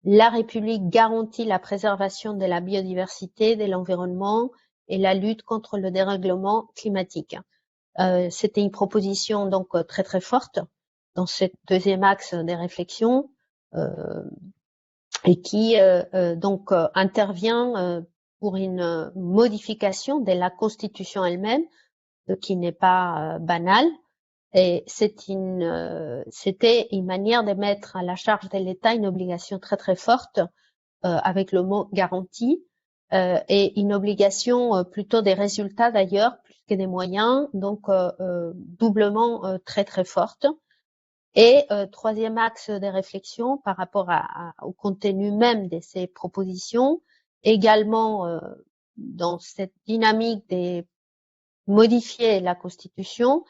la République garantit la préservation de la biodiversité, de l'environnement et la lutte contre le dérèglement climatique. C'était une proposition donc très très forte dans ce deuxième axe des réflexions et qui donc intervient pour une modification de la Constitution elle-même, ce qui n'est pas banal. Et c'était une manière de mettre à la charge de l'État une obligation très très forte avec le mot garantie, et une obligation plutôt des résultats d'ailleurs plus que des moyens, donc doublement très très forte. Et troisième axe des réflexions par rapport au contenu même de ces propositions, également dans cette dynamique de modifier la Constitution.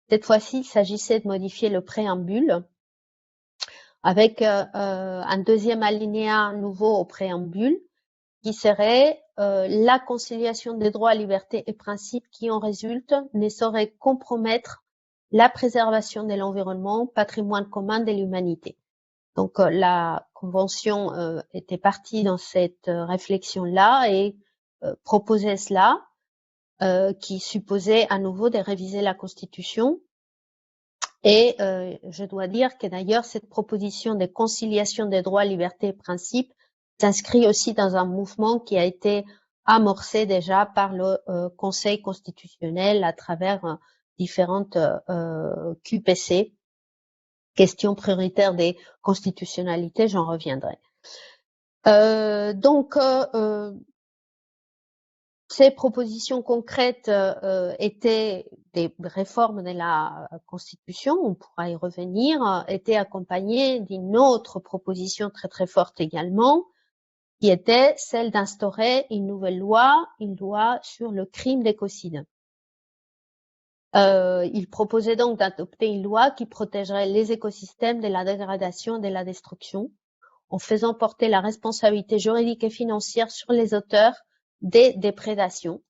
Cette fois-ci, il s'agissait de modifier le préambule avec un deuxième alinéa nouveau au préambule qui serait la conciliation des droits, libertés et principes qui en résultent ne saurait compromettre la préservation de l'environnement, patrimoine commun de l'humanité. Donc la Convention était partie dans cette réflexion-là et proposait cela, qui supposait à nouveau de réviser la Constitution. Et je dois dire que d'ailleurs cette proposition de conciliation des droits, libertés et principes s'inscrit aussi dans un mouvement qui a été amorcé déjà par le Conseil constitutionnel à travers différentes QPC, questions prioritaires des constitutionnalités, j'en reviendrai. Donc ces propositions concrètes étaient des réformes de la Constitution, on pourra y revenir, étaient accompagnées d'une autre proposition très très forte également, qui était celle d'instaurer une nouvelle loi, une loi sur le crime d'écocide. Il proposait donc d'adopter une loi qui protégerait les écosystèmes de la dégradation et de la destruction, en faisant porter la responsabilité juridique et financière sur les auteurs des déprédations.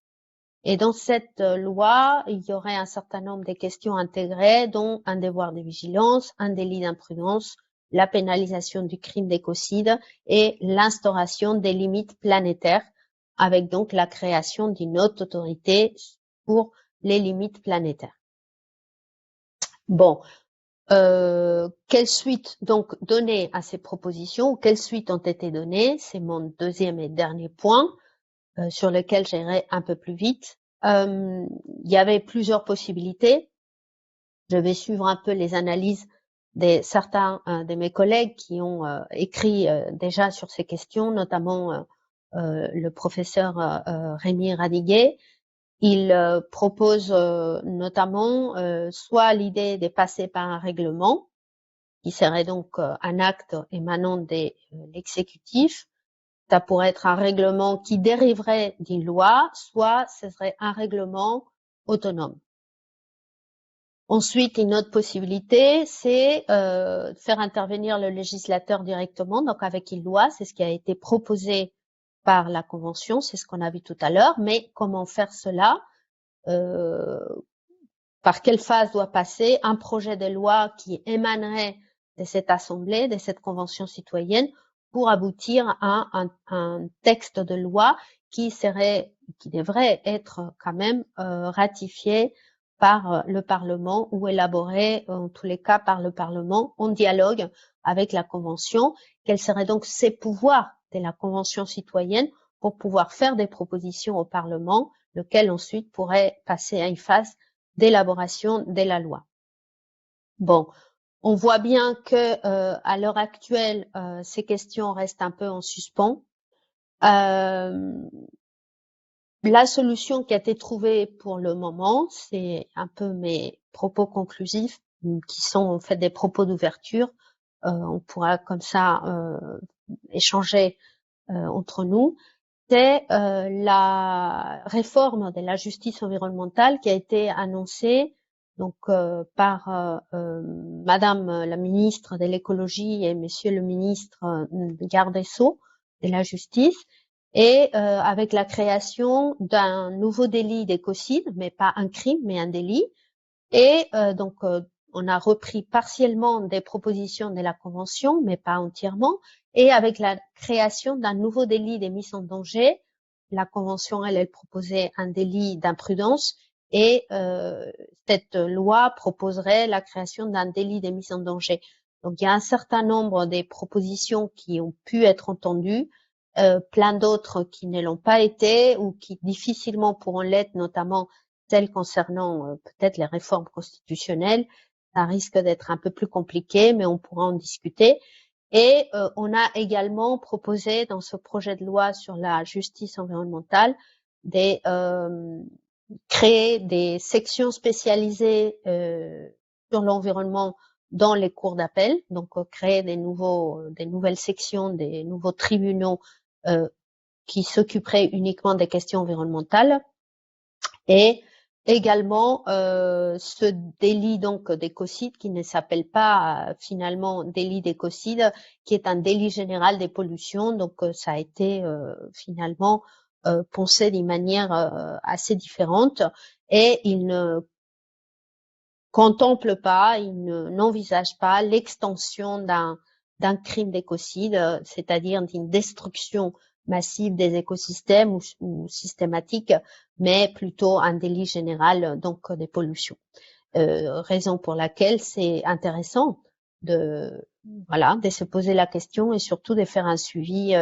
Et dans cette loi, il y aurait un certain nombre de questions intégrées, dont un devoir de vigilance, un délit d'imprudence, la pénalisation du crime d'écocide et l'instauration des limites planétaires, avec donc la création d'une haute autorité pour les limites planétaires. Bon, quelle suite donc donner à ces propositions, quelles suites ont été données, c'est mon deuxième et dernier point sur lequel j'irai un peu plus vite. Il y avait plusieurs possibilités. Je vais suivre un peu les analyses de certains de mes collègues qui ont écrit déjà sur ces questions, notamment le professeur Rémi Radiguet. Il propose notamment soit l'idée de passer par un règlement, qui serait donc un acte émanant de l'exécutif. Ça pourrait être un règlement qui dériverait d'une loi, soit ce serait un règlement autonome. Ensuite, une autre possibilité, c'est faire intervenir le législateur directement, donc avec une loi, c'est ce qui a été proposé par la Convention, c'est ce qu'on a vu tout à l'heure, mais comment faire cela, par quelle phase doit passer un projet de loi qui émanerait de cette Assemblée, de cette Convention citoyenne, pour aboutir à un texte de loi qui devrait être quand même ratifié par le Parlement ou élaboré en tous les cas par le Parlement en dialogue avec la Convention. Quels seraient donc ces pouvoirs de la Convention citoyenne pour pouvoir faire des propositions au Parlement, lequel ensuite pourrait passer à une phase d'élaboration de la loi. Bon, on voit bien que à l'heure actuelle, ces questions restent un peu en suspens. La solution qui a été trouvée pour le moment, c'est un peu mes propos conclusifs, qui sont en fait des propos d'ouverture. On pourra comme ça échanger entre nous. c'est la réforme de la justice environnementale qui a été annoncée donc par Madame la ministre de l'écologie et Monsieur le ministre garde des Sceaux de la justice, et avec la création d'un nouveau délit d'écocide, mais pas un crime, mais un délit. Et donc on a repris partiellement des propositions de la Convention, mais pas entièrement. Et avec la création d'un nouveau délit de mise en danger, la Convention, elle proposait un délit d'imprudence, et cette loi proposerait la création d'un délit de mise en danger. Donc il y a un certain nombre des propositions qui ont pu être entendues, plein d'autres qui ne l'ont pas été ou qui difficilement pourront l'être, notamment celles concernant peut-être les réformes constitutionnelles. Ça risque d'être un peu plus compliqué, mais on pourra en discuter. Et on a également proposé dans ce projet de loi sur la justice environnementale créer des sections spécialisées sur l'environnement dans les cours d'appel, donc créer des nouvelles sections, des nouveaux tribunaux qui s'occuperaient uniquement des questions environnementales. Et également ce délit donc d'écocide qui ne s'appelle pas finalement délit d'écocide, qui est un délit général des pollutions. Donc ça a été finalement pensé d'une manière assez différente, et il ne contemple pas, il n'envisage pas l'extension d'un crime d'écocide, c'est-à-dire d'une destruction massive des écosystèmes ou systématique, mais plutôt un délit général donc des pollutions. Raison pour laquelle c'est intéressant de se poser la question, et surtout de faire un suivi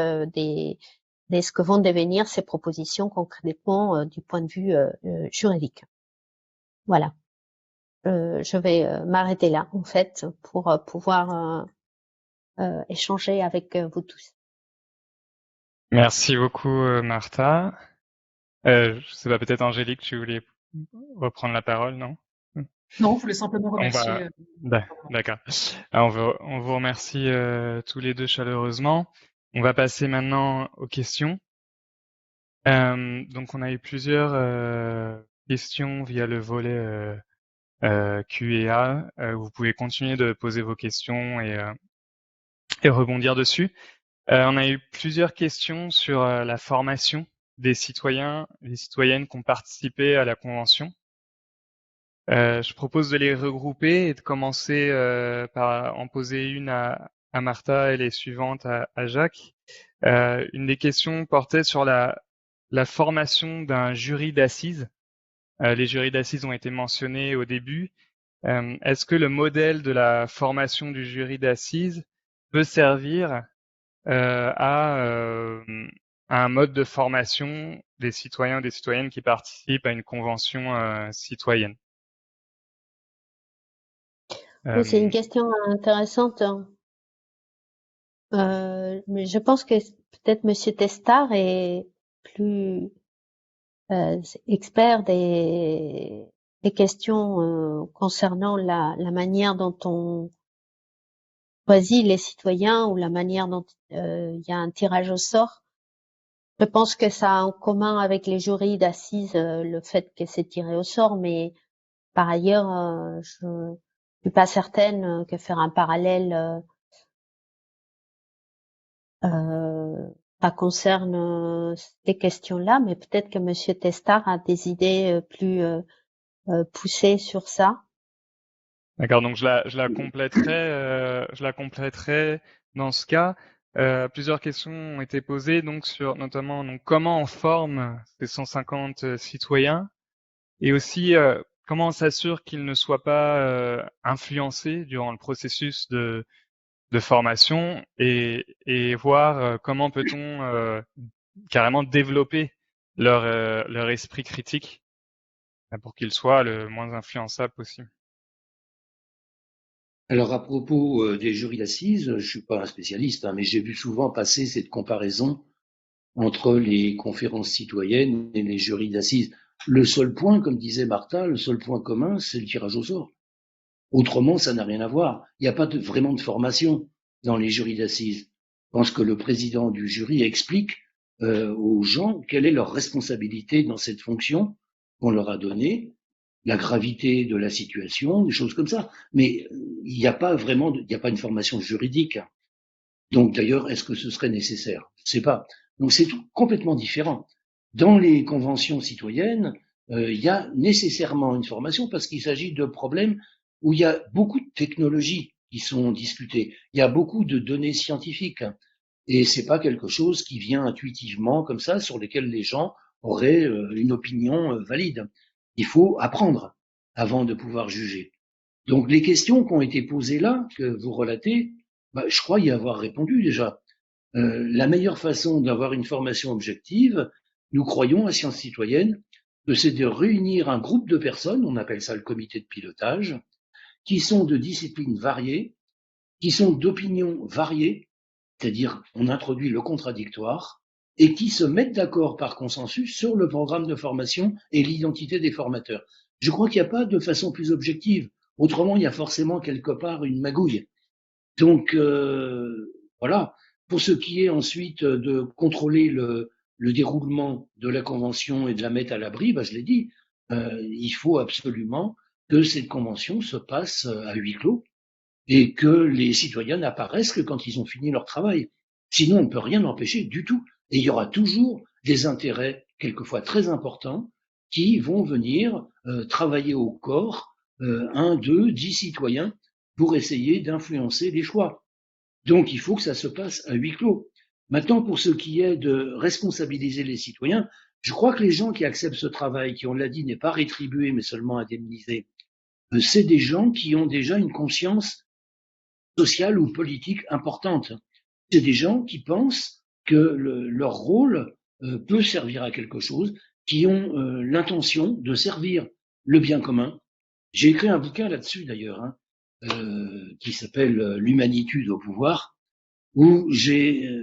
de ce que vont devenir ces propositions concrètement du point de vue juridique. Voilà. Je vais m'arrêter là en fait pour pouvoir échanger avec vous tous. Merci beaucoup, Martha. Je sais pas, peut-être Angélique, tu voulais reprendre la parole, non? Non, je voulais simplement remercier. D'accord. Alors, on vous remercie tous les deux chaleureusement. On va passer maintenant aux questions. Donc, on a eu plusieurs questions via le volet Q&A. Vous pouvez continuer de poser vos questions et rebondir dessus. On a eu plusieurs questions sur la formation des citoyens et des citoyennes qui ont participé à la Convention. Je propose de les regrouper et de commencer par en poser une à Martha et les suivantes à Jacques. Une des questions portait sur la formation d'un jury d'assises. Les jurys d'assises ont été mentionnés au début. Est-ce que le modèle de la formation du jury d'assises peut servir à un mode de formation des citoyens ou des citoyennes qui participent à une convention citoyenne? Oui, c'est une question intéressante. Mais je pense que peut-être Monsieur Testard est plus expert des questions concernant la manière dont on choisit les citoyens, ou la manière dont il y a un tirage au sort. Je pense que ça a en commun avec les jurys d'assises le fait que c'est tiré au sort, mais par ailleurs, je suis pas certaine que faire un parallèle ça concerne ces questions-là, mais peut-être que Monsieur Testard a des idées plus poussées sur ça. D'accord, donc je la compléterai dans ce cas. Plusieurs questions ont été posées donc sur notamment donc comment on forme ces 150 citoyens, et aussi comment on s'assure qu'ils ne soient pas influencés durant le processus de formation, et voir comment peut-on carrément développer leur esprit critique pour qu'il soit le moins influençable possible. Alors à propos des jurys d'assises, je suis pas un spécialiste, mais j'ai vu souvent passer cette comparaison entre les conférences citoyennes et les jurys d'assises. Le seul point, comme disait Martha, le seul point commun, c'est le tirage au sort. Autrement, ça n'a rien à voir. Il n'y a pas vraiment de formation dans les jurys d'assises. Je pense que le président du jury explique aux gens quelle est leur responsabilité dans cette fonction qu'on leur a donnée, la gravité de la situation, des choses comme ça. Mais il n'y a pas vraiment, il n'y a pas une formation juridique. Donc d'ailleurs, est-ce que ce serait nécessaire? Je ne sais pas. Donc c'est tout complètement différent. Dans les conventions citoyennes, il y a nécessairement une formation parce qu'il s'agit de problèmes où il y a beaucoup de technologies qui sont discutées. Il y a beaucoup de données scientifiques. Et c'est pas quelque chose qui vient intuitivement comme ça, sur lesquels les gens auraient une opinion valide. Il faut apprendre avant de pouvoir juger. Donc les questions qui ont été posées là, que vous relatez, je crois y avoir répondu déjà. La meilleure façon d'avoir une formation objective, nous croyons à Sciences citoyennes, que c'est de réunir un groupe de personnes, on appelle ça le comité de pilotage, qui sont de disciplines variées, qui sont d'opinions variées, c'est-à-dire on introduit le contradictoire, et qui se mettent d'accord par consensus sur le programme de formation et l'identité des formateurs. Je crois qu'il n'y a pas de façon plus objective. Autrement, il y a forcément quelque part une magouille. Donc voilà. Pour ce qui est ensuite de contrôler le déroulement de la convention et de la mettre à l'abri, je l'ai dit, il faut absolument que cette convention se passe à huis clos et que les citoyens n'apparaissent que quand ils ont fini leur travail. Sinon, on ne peut rien empêcher du tout. Et il y aura toujours des intérêts, quelquefois très importants, qui vont venir travailler au corps, 1, 2, 10 citoyens, pour essayer d'influencer les choix. Donc, il faut que ça se passe à huis clos. Maintenant, pour ce qui est de responsabiliser les citoyens, je crois que les gens qui acceptent ce travail, qui, on l'a dit, n'est pas rétribué, mais seulement indemnisé, c'est des gens qui ont déjà une conscience sociale ou politique importante. C'est des gens qui pensent que leur rôle peut servir à quelque chose, qui ont l'intention de servir le bien commun. J'ai écrit un bouquin là-dessus d'ailleurs, qui s'appelle L'humanitude au pouvoir, où j'ai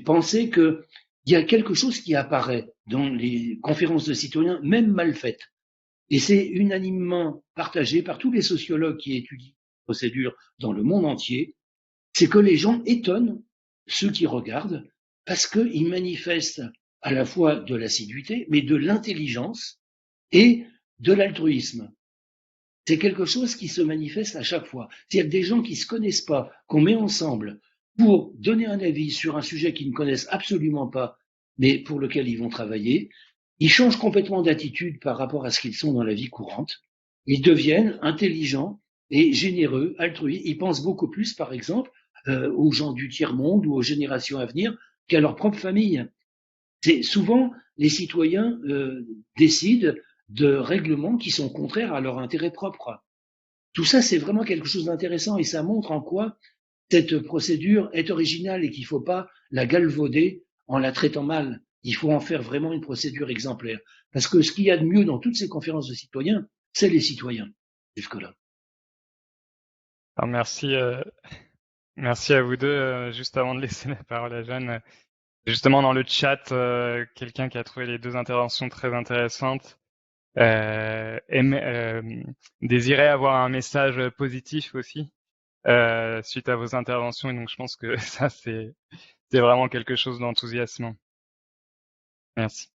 pensé que il y a quelque chose qui apparaît dans les conférences de citoyens, même mal faites. Et c'est unanimement partagé par tous les sociologues qui étudient les procédures dans le monde entier, c'est que les gens étonnent ceux qui regardent parce qu'ils manifestent à la fois de l'assiduité, mais de l'intelligence et de l'altruisme. C'est quelque chose qui se manifeste à chaque fois. C'est-à-dire des gens qui ne se connaissent pas, qu'on met ensemble pour donner un avis sur un sujet qu'ils ne connaissent absolument pas, mais pour lequel ils vont travailler. Ils changent complètement d'attitude par rapport à ce qu'ils sont dans la vie courante. Ils deviennent intelligents et généreux, altruistes. Ils pensent beaucoup plus, par exemple, aux gens du tiers-monde ou aux générations à venir qu'à leur propre famille. C'est souvent les citoyens décident de règlements qui sont contraires à leur intérêt propre. Tout ça, c'est vraiment quelque chose d'intéressant et ça montre en quoi cette procédure est originale et qu'il ne faut pas la galvauder en la traitant mal. Il faut en faire vraiment une procédure exemplaire. Parce que ce qu'il y a de mieux dans toutes ces conférences de citoyens, c'est les citoyens, jusque-là. Alors merci à vous deux. Juste avant de laisser la parole à Jeanne, justement dans le chat, quelqu'un qui a trouvé les deux interventions très intéressantes désirait avoir un message positif aussi suite à vos interventions, et donc je pense que ça c'est vraiment quelque chose d'enthousiasmant. Merci.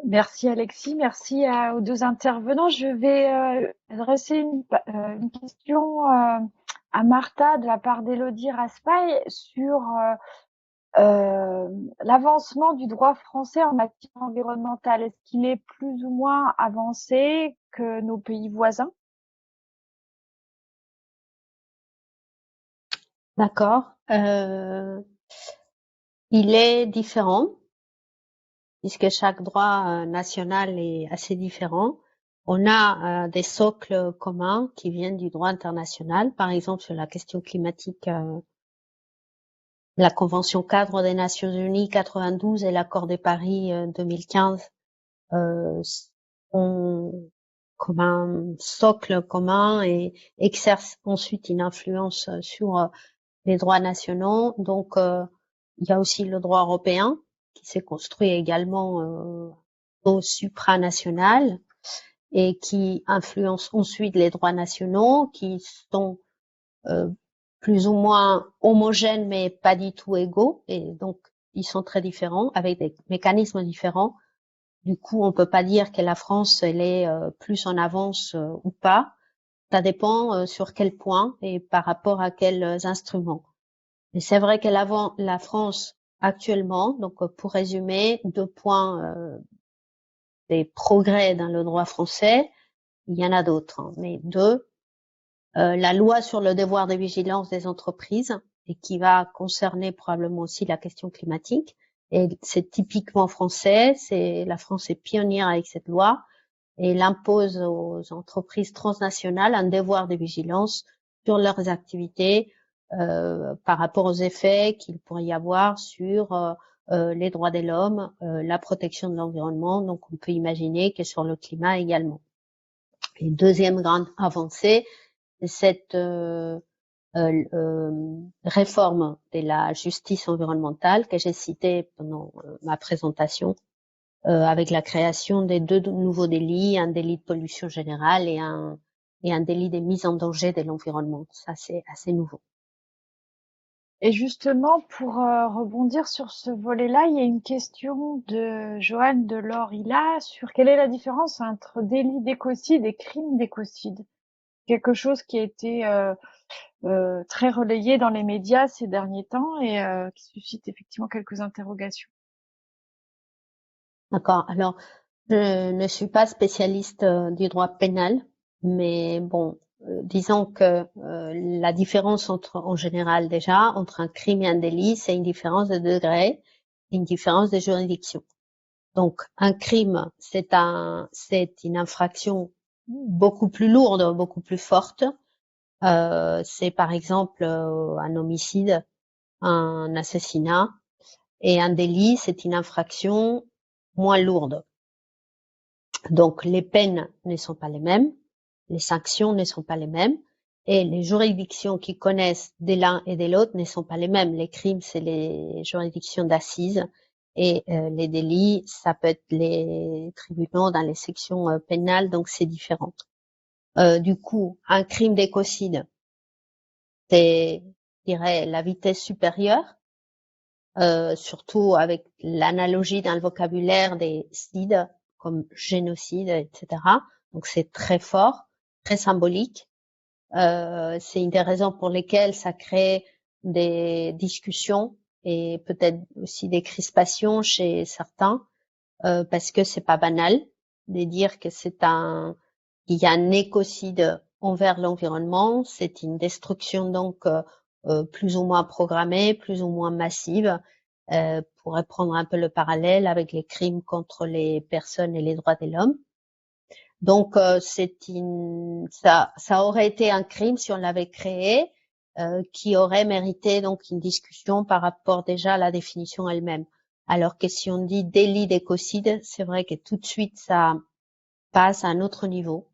Merci Alexis, merci aux deux intervenants. Je vais adresser une question à Martha de la part d'Élodie Raspail sur l'avancement du droit français en matière environnementale. Est-ce qu'il est plus ou moins avancé que nos pays voisins? D'accord. Il est différent, puisque chaque droit national est assez différent. On a des socles communs qui viennent du droit international, par exemple sur la question climatique, la Convention cadre des Nations Unies 92 et l'accord de Paris 2015 ont comme un socle commun et exercent ensuite une influence sur les droits nationaux. Donc, il y a aussi le droit européen qui s'est construit également au supranational et qui influence ensuite les droits nationaux qui sont plus ou moins homogènes, mais pas du tout égaux. Et donc, ils sont très différents, avec des mécanismes différents. Du coup, on peut pas dire que la France, elle est plus en avance ou pas. Ça dépend sur quel point et par rapport à quels instruments. Mais c'est vrai que la France, actuellement, donc pour résumer, 2 points des progrès dans le droit français. Il y en a d'autres, hein, mais 2. La loi sur le devoir de vigilance des entreprises et qui va concerner probablement aussi la question climatique. Et c'est typiquement français. La France est pionnière avec cette loi et elle impose aux entreprises transnationales un devoir de vigilance sur leurs activités par rapport aux effets qu'il pourrait y avoir sur les droits de l'homme, la protection de l'environnement. Donc, on peut imaginer que sur le climat également. Et deuxième grande avancée, c'est cette réforme de la justice environnementale que j'ai citée pendant ma présentation, avec la création des 2 nouveaux délits, un délit de pollution générale et un délit de mise en danger de l'environnement. Ça, c'est assez nouveau. Et justement, pour rebondir sur ce volet-là, il y a une question de Joanne de Lorilla sur quelle est la différence entre délit d'écocide et crime d'écocide. Quelque chose qui a été très relayé dans les médias ces derniers temps et qui suscite effectivement quelques interrogations. D'accord. Alors, je ne suis pas spécialiste du droit pénal, mais bon, disons que la différence en général déjà, entre un crime et un délit, c'est une différence de degré, une différence de juridiction. Donc, un crime, c'est une infraction beaucoup plus lourde, beaucoup plus forte. C'est par exemple un homicide, un assassinat, et un délit, c'est une infraction moins lourde. Donc, les peines ne sont pas les mêmes, les sanctions ne sont pas les mêmes, et les juridictions qui connaissent de l'un et de l'autre ne sont pas les mêmes. Les crimes, c'est les juridictions d'assises, et les délits, ça peut être les tribunaux dans les sections pénales, donc c'est différent. Du coup, un crime d'écocide, c'est, je dirais, la vitesse supérieure, surtout avec l'analogie dans le vocabulaire des cides, comme génocide, etc. Donc c'est très fort, très symbolique. C'est une des raisons pour lesquelles ça crée des discussions et peut-être aussi des crispations chez certains, parce que c'est pas banal de dire que qu'il y a un écocide envers l'environnement. C'est une destruction donc plus ou moins programmée, plus ou moins massive. Pourrait prendre un peu le parallèle avec les crimes contre les personnes et les droits de l'homme. Donc ça aurait été un crime si on l'avait créé, qui aurait mérité donc une discussion par rapport déjà à la définition elle-même. Alors que si on dit délit d'écocide, c'est vrai que tout de suite ça passe à un autre niveau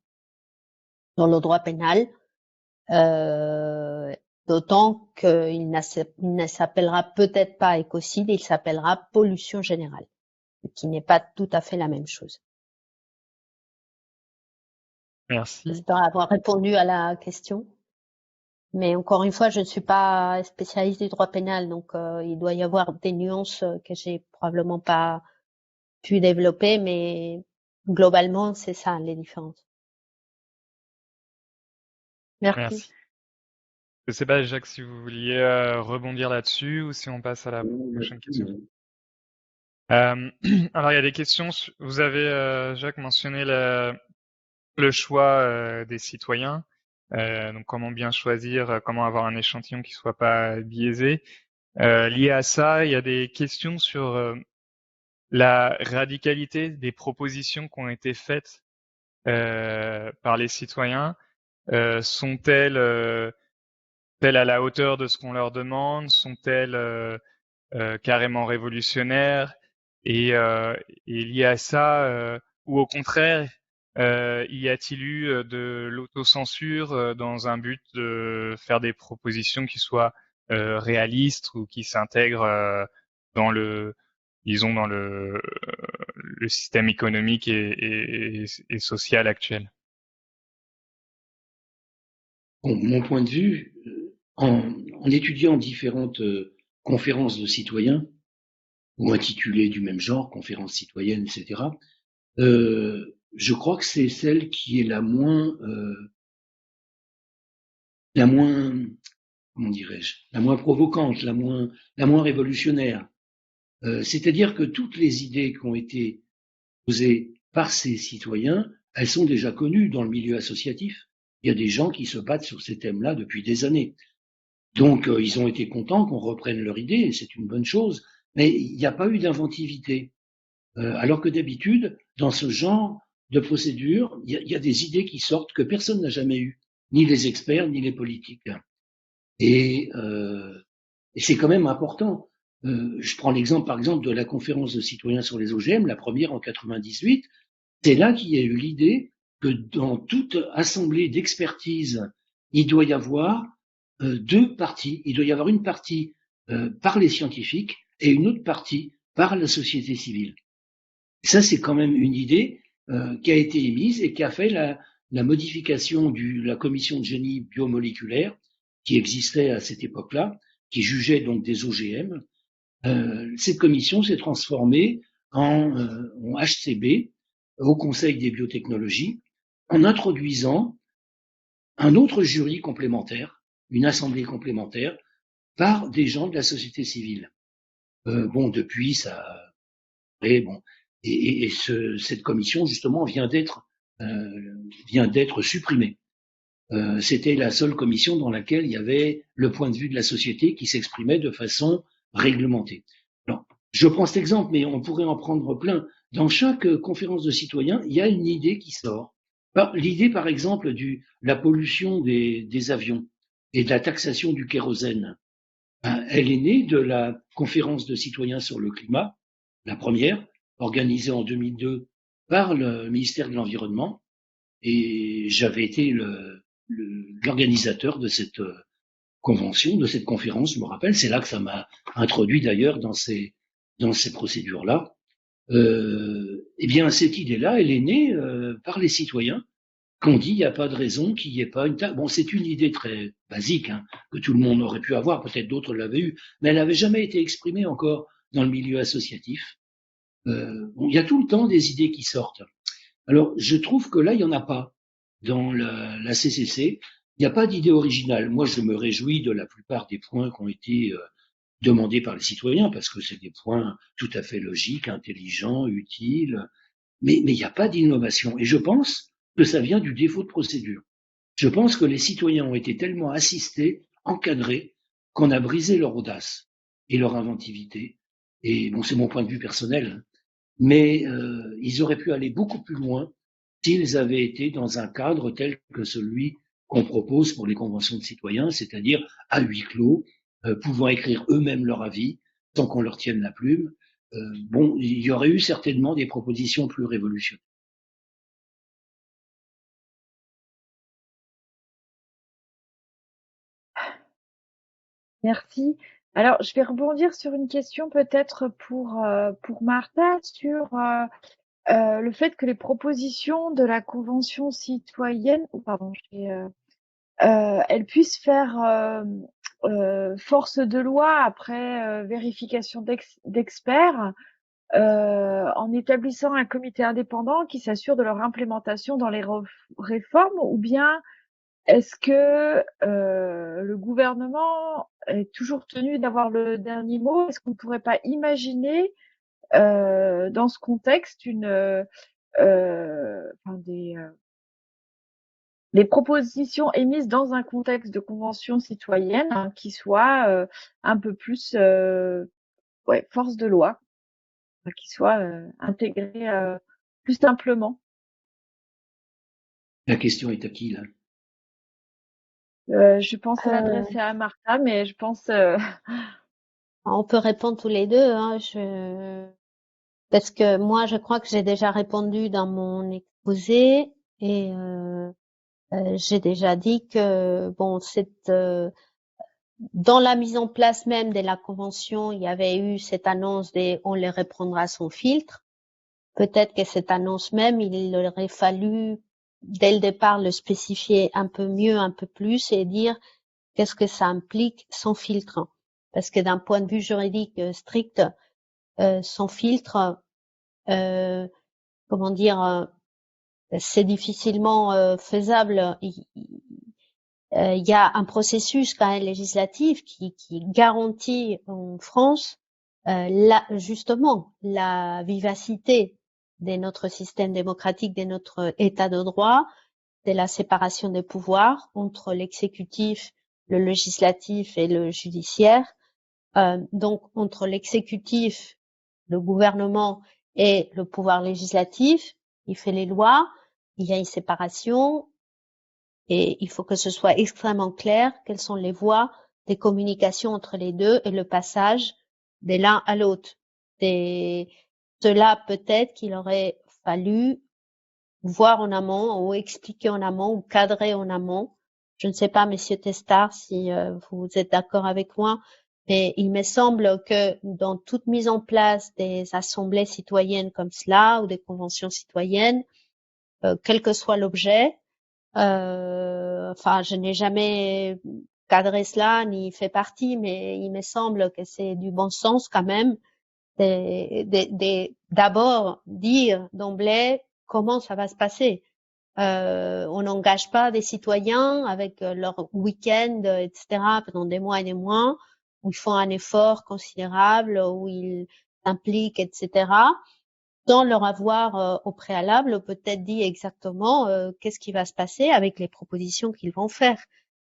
dans le droit pénal, d'autant qu'il ne s'appellera peut-être pas écocide, il s'appellera pollution générale, ce qui n'est pas tout à fait la même chose. Merci. J'espère avoir répondu à la question. Mais encore une fois, je ne suis pas spécialiste du droit pénal, donc il doit y avoir des nuances que j'ai probablement pas pu développer, mais globalement, c'est ça les différences. Merci. Merci. Je sais pas, Jacques, si vous vouliez rebondir là-dessus ou si on passe à la prochaine question. Alors, il y a des questions. Vous avez, Jacques, mentionné le choix des citoyens. Donc, comment bien choisir, comment avoir un échantillon qui soit pas biaisé. Lié à ça, il y a des questions sur la radicalité des propositions qui ont été faites par les citoyens. Sont-elles à la hauteur de ce qu'on leur demande? Sont-elles carrément révolutionnaires? Et lié à ça, ou au contraire, y a-t-il eu de l'autocensure dans un but de faire des propositions qui soient réalistes ou qui s'intègrent dans disons, dans le système économique et social actuel? Bon, mon point de vue, en étudiant différentes conférences de citoyens, ou intitulées du même genre, conférences citoyennes, etc., je crois que c'est celle qui est la moins, comment dirais-je, la moins provocante, la moins révolutionnaire. C'est-à-dire que toutes les idées qui ont été posées par ces citoyens, elles sont déjà connues dans le milieu associatif. Il y a des gens qui se battent sur ces thèmes-là depuis des années. Donc, ils ont été contents qu'on reprenne leur idée, et c'est une bonne chose, mais il n'y a pas eu d'inventivité. Alors que d'habitude, dans ce genre de procédure, il y a des idées qui sortent que personne n'a jamais eues, ni les experts, ni les politiques. Et, et c'est quand même important. Je prends l'exemple, par exemple, de la conférence de citoyens sur les OGM, la première en 98. C'est là qu'il y a eu l'idée que dans toute assemblée d'expertise, il doit y avoir deux parties. Il doit y avoir une partie par les scientifiques et une autre partie par la société civile. Ça, c'est quand même une idée qui a été émise et qui a fait la modification de la commission de génie biomoléculaire qui existait à cette époque-là, qui jugeait donc des OGM. Cette commission s'est transformée en HCB, au Conseil des biotechnologies, en introduisant un autre jury complémentaire, une assemblée complémentaire, par des gens de la société civile. Bon, depuis, ça... Et bon, cette commission, justement, vient d'être supprimée. C'était la seule commission dans laquelle il y avait le point de vue de la société qui s'exprimait de façon réglementée. Alors, je prends cet exemple, mais on pourrait en prendre plein. Dans chaque conférence de citoyens, il y a une idée qui sort. L'idée, par exemple, de la pollution des avions et de la taxation du kérosène, elle est née de la conférence de citoyens sur le climat, la première, organisée en 2002 par le ministère de l'Environnement, et j'avais été l'organisateur de cette convention, de cette conférence, je me rappelle. C'est là que ça m'a introduit d'ailleurs dans ces procédures-là. Eh bien, cette idée-là, elle est née par les citoyens qu'on dit il n'y a pas de raison qu'il n'y ait pas une taxe. Bon, c'est une idée très basique que tout le monde aurait pu avoir, peut-être d'autres l'avaient eu, mais elle n'avait jamais été exprimée encore dans le milieu associatif. Bon, il y a tout le temps des idées qui sortent. Alors, je trouve que là, il n'y en a pas dans la CCC. Il n'y a pas d'idée originale. Moi, je me réjouis de la plupart des points qui ont été demandés par les citoyens, parce que c'est des points tout à fait logiques, intelligents, utiles, mais il n'y a pas d'innovation. Et je pense que ça vient du défaut de procédure. Je pense que les citoyens ont été tellement assistés, encadrés, qu'on a brisé leur audace et leur inventivité. Et bon, c'est mon point de vue personnel, mais ils auraient pu aller beaucoup plus loin s'ils avaient été dans un cadre tel que celui qu'on propose pour les conventions de citoyens, c'est-à-dire à huis clos, pouvant écrire eux-mêmes leur avis sans qu'on leur tienne la plume. Bon, il y aurait eu certainement des propositions plus révolutionnaires. Merci. Alors, je vais rebondir sur une question peut-être pour Martha sur le fait que les propositions de la Convention citoyenne, elles puissent faire force de loi après vérification d'experts en établissant un comité indépendant qui s'assure de leur implémentation dans les réformes, ou bien est-ce que le gouvernement est toujours tenu d'avoir le dernier mot? Est-ce qu'on ne pourrait pas imaginer dans ce contexte des propositions émises dans un contexte de convention citoyenne qui soient un peu plus force de loi, qui soient intégrées plus simplement? La question est à qui, là? Je pensais l'adresser à Martha, mais je pense... On peut répondre tous les deux, parce que moi, je crois que j'ai déjà répondu dans mon exposé et j'ai déjà dit que bon, dans la mise en place même de la convention, il y avait eu cette annonce on les reprendra son filtre. Peut-être que cette annonce même, il aurait fallu dès le départ le spécifier un peu mieux, un peu plus et dire qu'est-ce que ça implique sans filtre? Parce que d'un point de vue juridique strict, sans filtre, comment dire, c'est difficilement faisable. Il y a un processus quand même législatif qui garantit en France justement la vivacité de notre système démocratique, de notre état de droit, de la séparation des pouvoirs entre l'exécutif, le législatif et le judiciaire. Donc entre l'exécutif, le gouvernement et le pouvoir législatif, il fait les lois, il y a une séparation et il faut que ce soit extrêmement clair quelles sont les voies de communication entre les deux et le passage de l'un à l'autre. Et cela peut-être qu'il aurait fallu voir en amont ou expliquer en amont ou cadrer en amont. Je ne sais pas, Monsieur Testard, si vous êtes d'accord avec moi, mais il me semble que dans toute mise en place des assemblées citoyennes comme cela ou des conventions citoyennes, quel que soit l'objet, enfin, je n'ai jamais cadré cela ni fait partie, mais il me semble que c'est du bon sens quand même d'abord dire d'emblée comment ça va se passer. On n'engage pas des citoyens avec leur week-end, etc., pendant des mois et des mois, où ils font un effort considérable, où ils s'impliquent, etc., sans leur avoir au préalable peut-être dit exactement qu'est-ce qui va se passer avec les propositions qu'ils vont faire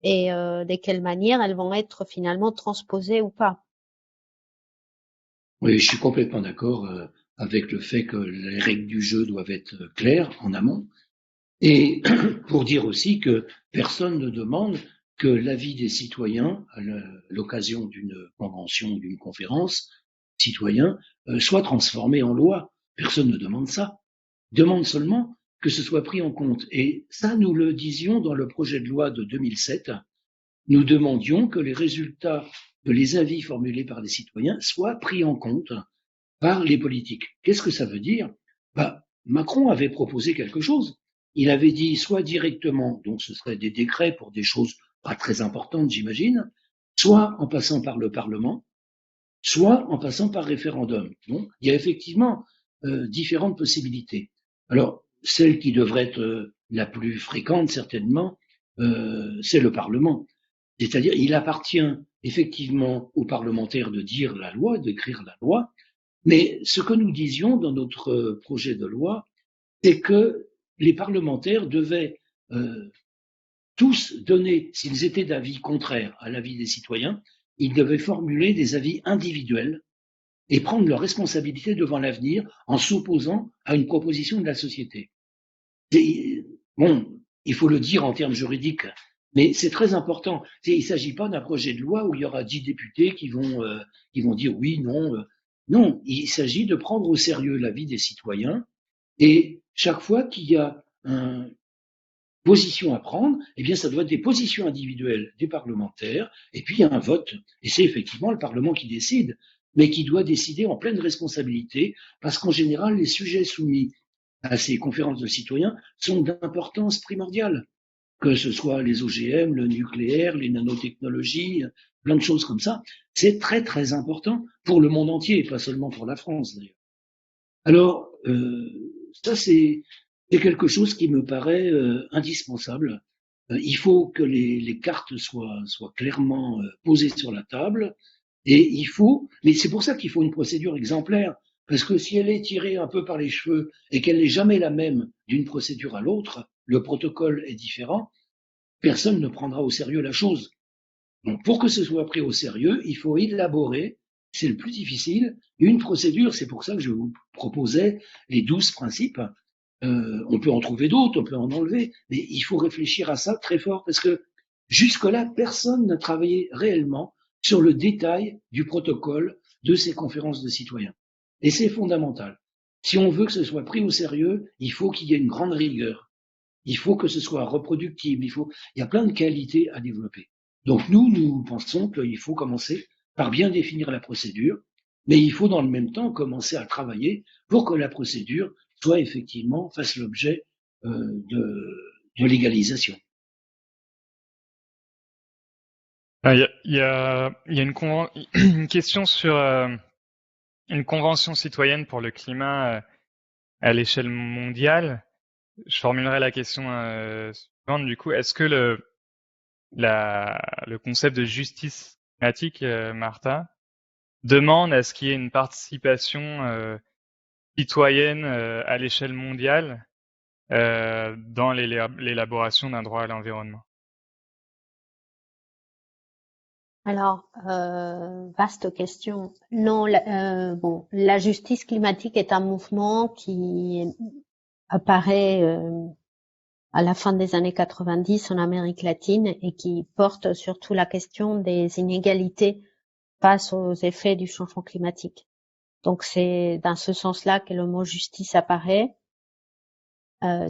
et de quelle manière elles vont être finalement transposées ou pas. Oui, je suis complètement d'accord avec le fait que les règles du jeu doivent être claires en amont. Et pour dire aussi que personne ne demande que l'avis des citoyens, à l'occasion d'une convention, d'une conférence, citoyens, soit transformé en loi. Personne ne demande ça. Demande seulement que ce soit pris en compte. Et ça, nous le disions dans le projet de loi de 2007. Nous demandions que les résultats, que les avis formulés par les citoyens soient pris en compte par les politiques. Qu'est-ce que ça veut dire? Macron avait proposé quelque chose. Il avait dit soit directement, donc ce serait des décrets pour des choses pas très importantes, j'imagine, soit en passant par le Parlement, soit en passant par référendum. Donc, il y a effectivement différentes possibilités. Alors, celle qui devrait être la plus fréquente, certainement, c'est le Parlement. C'est-à-dire, il appartient effectivement aux parlementaires de dire la loi, d'écrire la loi, mais ce que nous disions dans notre projet de loi, c'est que les parlementaires devaient tous donner, s'ils étaient d'avis contraire à l'avis des citoyens, ils devaient formuler des avis individuels et prendre leurs responsabilités devant l'avenir en s'opposant à une proposition de la société. Bon, il faut le dire en termes juridiques, mais c'est très important. Il ne s'agit pas d'un projet de loi où il y aura 10 députés qui vont dire oui, non. Non, il s'agit de prendre au sérieux l'avis des citoyens et chaque fois qu'il y a une position à prendre, eh bien, ça doit être des positions individuelles des parlementaires et puis il y a un vote. Et c'est effectivement le Parlement qui décide, mais qui doit décider en pleine responsabilité parce qu'en général, les sujets soumis à ces conférences de citoyens sont d'importance primordiale, que ce soit les OGM, le nucléaire, les nanotechnologies, plein de choses comme ça. C'est très très important pour le monde entier, et pas seulement pour la France d'ailleurs. Alors, ça c'est quelque chose qui me paraît indispensable. Il faut que les cartes soient clairement posées sur la table, et il faut, mais c'est pour ça qu'il faut une procédure exemplaire. Parce que si elle est tirée un peu par les cheveux et qu'elle n'est jamais la même d'une procédure à l'autre, le protocole est différent, personne ne prendra au sérieux la chose. Donc pour que ce soit pris au sérieux, il faut élaborer, c'est le plus difficile, une procédure. C'est pour ça que je vous proposais les 12 principes. On peut en trouver d'autres, on peut en enlever, mais il faut réfléchir à ça très fort parce que jusque-là, personne n'a travaillé réellement sur le détail du protocole de ces conférences de citoyens. Et c'est fondamental. Si on veut que ce soit pris au sérieux, il faut qu'il y ait une grande rigueur. Il faut que ce soit reproductible. Il y a plein de qualités à développer. Donc nous pensons qu'il faut commencer par bien définir la procédure, mais il faut dans le même temps commencer à travailler pour que la procédure soit effectivement fasse l'objet de légalisation. Il y a une question sur une convention citoyenne pour le climat à l'échelle mondiale. Je formulerai la question suivante du coup. Est-ce que le concept de justice climatique, Martha, demande à ce qu'il y ait une participation citoyenne à l'échelle mondiale dans l'élaboration d'un droit à l'environnement? Alors, vaste question. Non, la justice climatique est un mouvement qui apparaît à la fin des années 90 en Amérique latine et qui porte surtout la question des inégalités face aux effets du changement climatique. Donc, c'est dans ce sens-là que le mot justice apparaît.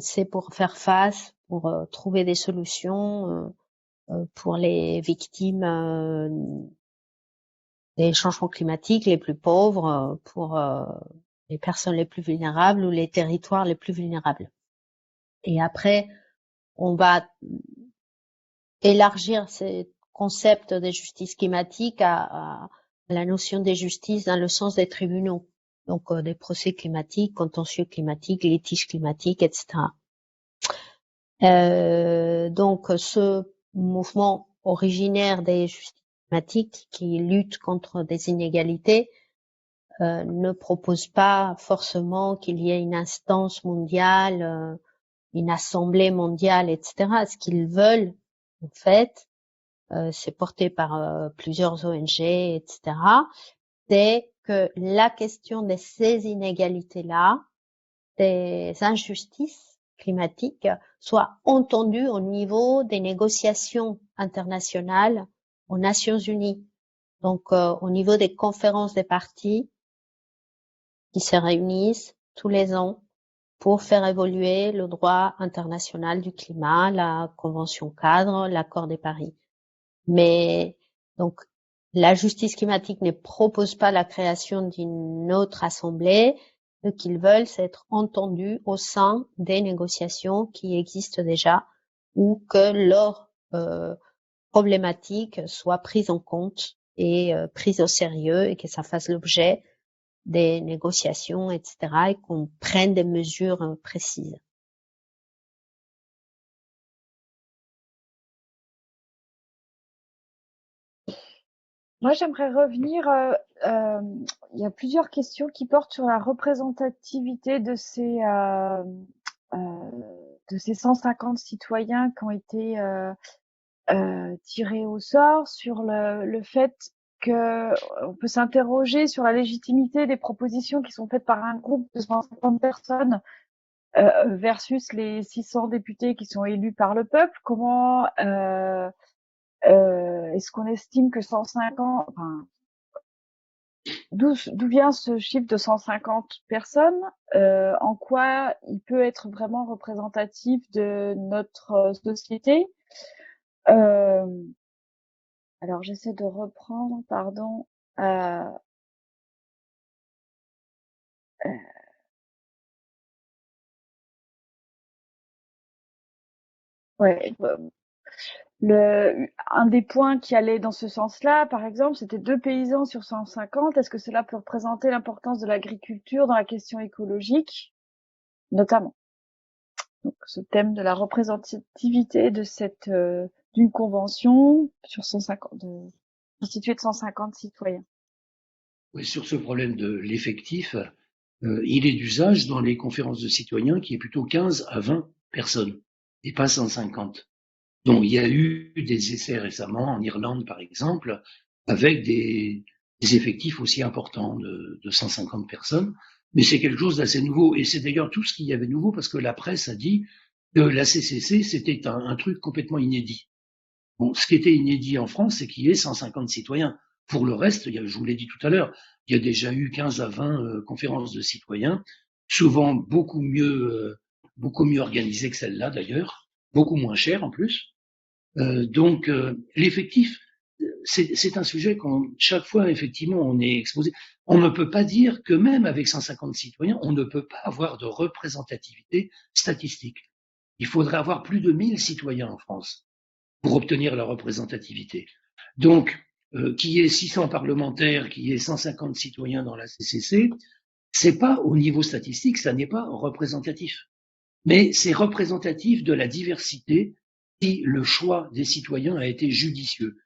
C'est pour faire face, pour trouver des solutions pour les victimes des changements climatiques les plus pauvres, pour les personnes les plus vulnérables ou les territoires les plus vulnérables. Et après, on va élargir ces concepts de justice climatique à la notion de justice dans le sens des tribunaux. Donc des procès climatiques, contentieux climatiques, litiges climatiques, etc. Donc ce mouvement originaire des justices climatiques qui lutte contre des inégalités ne propose pas forcément qu'il y ait une instance mondiale, une assemblée mondiale, etc. Ce qu'ils veulent, en fait, c'est porté par plusieurs ONG, etc. C'est que la question de ces inégalités-là, des injustices climatiques, soit entendue au niveau des négociations internationales aux Nations Unies. Donc, au niveau des conférences des parties qui se réunissent tous les ans pour faire évoluer le droit international du climat, la Convention cadre, l'accord de Paris. Mais donc, la justice climatique ne propose pas la création d'une autre assemblée. Ce qu'ils veulent, c'est être entendus au sein des négociations qui existent déjà ou que leurs problématiques soient prises en compte et prises au sérieux et que ça fasse l'objet des négociations, etc. et qu'on prenne des mesures précises. Moi, j'aimerais revenir. Il y a plusieurs questions qui portent sur la représentativité de ces 150 citoyens qui ont été tirés au sort, sur le fait que on peut s'interroger sur la légitimité des propositions qui sont faites par un groupe de 150 personnes versus les 600 députés qui sont élus par le peuple. Comment est-ce qu'on estime que 150, enfin, d'où vient ce chiffre de 150 personnes? En quoi il peut être vraiment représentatif de notre société? Alors j'essaie de reprendre, pardon. Ouais, un des points qui allait dans ce sens-là, par exemple, c'était 2 paysans sur 150. Est-ce que cela peut représenter l'importance de l'agriculture dans la question écologique, notamment? Donc, ce thème de la représentativité de d'une convention sur 150, constituée de 150 citoyens. Oui, sur ce problème de l'effectif, il est d'usage dans les conférences de citoyens qu'il y ait plutôt 15 à 20 personnes et pas 150. Donc, il y a eu des essais récemment en Irlande, par exemple, avec des effectifs aussi importants de 150 personnes. Mais c'est quelque chose d'assez nouveau. Et c'est d'ailleurs tout ce qu'il y avait de nouveau parce que la presse a dit que la CCC, c'était un truc complètement inédit. Bon, ce qui était inédit en France, c'est qu'il y ait 150 citoyens. Pour le reste, je vous l'ai dit tout à l'heure, il y a déjà eu 15 à 20 conférences de citoyens, souvent beaucoup mieux organisées que celle-là d'ailleurs, beaucoup moins chères en plus. Donc l'effectif, c'est un sujet qu'on chaque fois effectivement on est exposé. On ne peut pas dire que même avec 150 citoyens, on ne peut pas avoir de représentativité statistique. Il faudrait avoir plus de 1000 citoyens en France pour obtenir la représentativité. Donc, qu'il y ait 600 parlementaires, qu'il y ait 150 citoyens dans la CCC, c'est pas au niveau statistique, ça n'est pas représentatif. Mais c'est représentatif de la diversité si le choix des citoyens a été judicieux.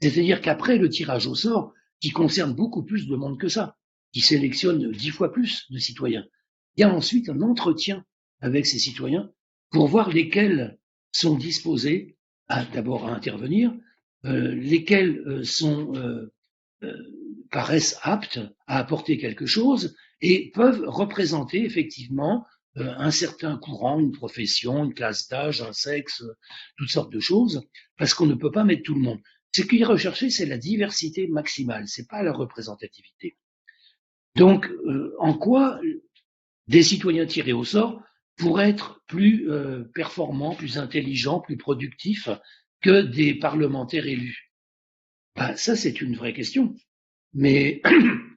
C'est-à-dire qu'après le tirage au sort, qui concerne beaucoup plus de monde que ça, qui sélectionne 10 fois plus de citoyens, il y a ensuite un entretien avec ces citoyens pour voir lesquels sont disposés d'abord à intervenir, lesquels paraissent aptes à apporter quelque chose et peuvent représenter effectivement un certain courant, une profession, une classe d'âge, un sexe, toutes sortes de choses, parce qu'on ne peut pas mettre tout le monde. Ce qui est recherché, c'est la diversité maximale, c'est pas la représentativité. Donc, en quoi des citoyens tirés au sort pourraient être plus performants, plus intelligents, plus productifs que des parlementaires élus? Ça, c'est une vraie question. Mais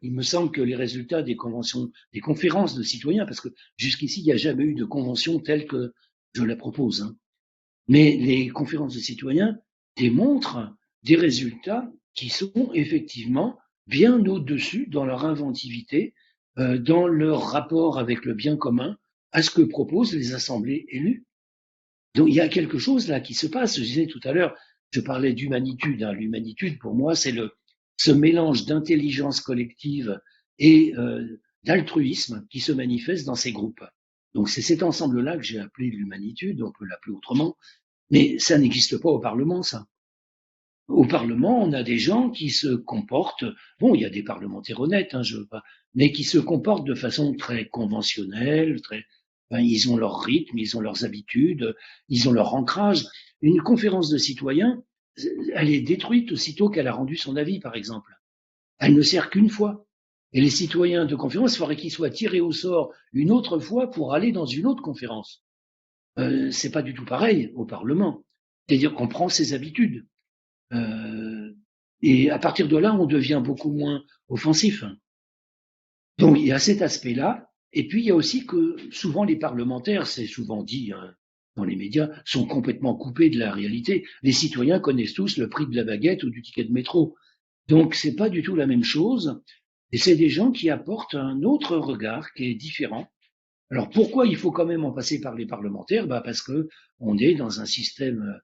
il me semble que les résultats des conventions, des conférences de citoyens, parce que jusqu'ici, il n'y a jamais eu de convention telle que je la propose, hein. Mais les conférences de citoyens démontrent des résultats qui sont effectivement bien au-dessus dans leur inventivité, dans leur rapport avec le bien commun, à ce que proposent les assemblées élues. Donc il y a quelque chose là qui se passe. Je disais tout à l'heure, je parlais d'humanitude, hein. L'humanitude, pour moi, c'est ce mélange d'intelligence collective et d'altruisme qui se manifeste dans ces groupes. Donc c'est cet ensemble-là que j'ai appelé l'humanitude, on peut l'appeler autrement, mais ça n'existe pas au Parlement, ça. Au Parlement, on a des gens qui se comportent, bon, il y a des parlementaires honnêtes, hein, je veux pas, mais qui se comportent de façon très conventionnelle, ils ont leur rythme, ils ont leurs habitudes, ils ont leur ancrage. Une conférence de citoyens, elle est détruite aussitôt qu'elle a rendu son avis, par exemple. Elle ne sert qu'une fois. Et les citoyens de conférence, il faudrait qu'ils soient tirés au sort une autre fois pour aller dans une autre conférence. C'est pas du tout pareil au Parlement. C'est-à-dire qu'on prend ses habitudes. Et à partir de là, on devient beaucoup moins offensif. Donc il y a cet aspect-là. Et puis il y a aussi que souvent les parlementaires, c'est souvent dit hein, dans les médias, sont complètement coupés de la réalité. Les citoyens connaissent tous le prix de la baguette ou du ticket de métro. Donc c'est pas du tout la même chose. Et c'est des gens qui apportent un autre regard qui est différent. Alors pourquoi il faut quand même en passer par les parlementaires? Parce que on est dans un système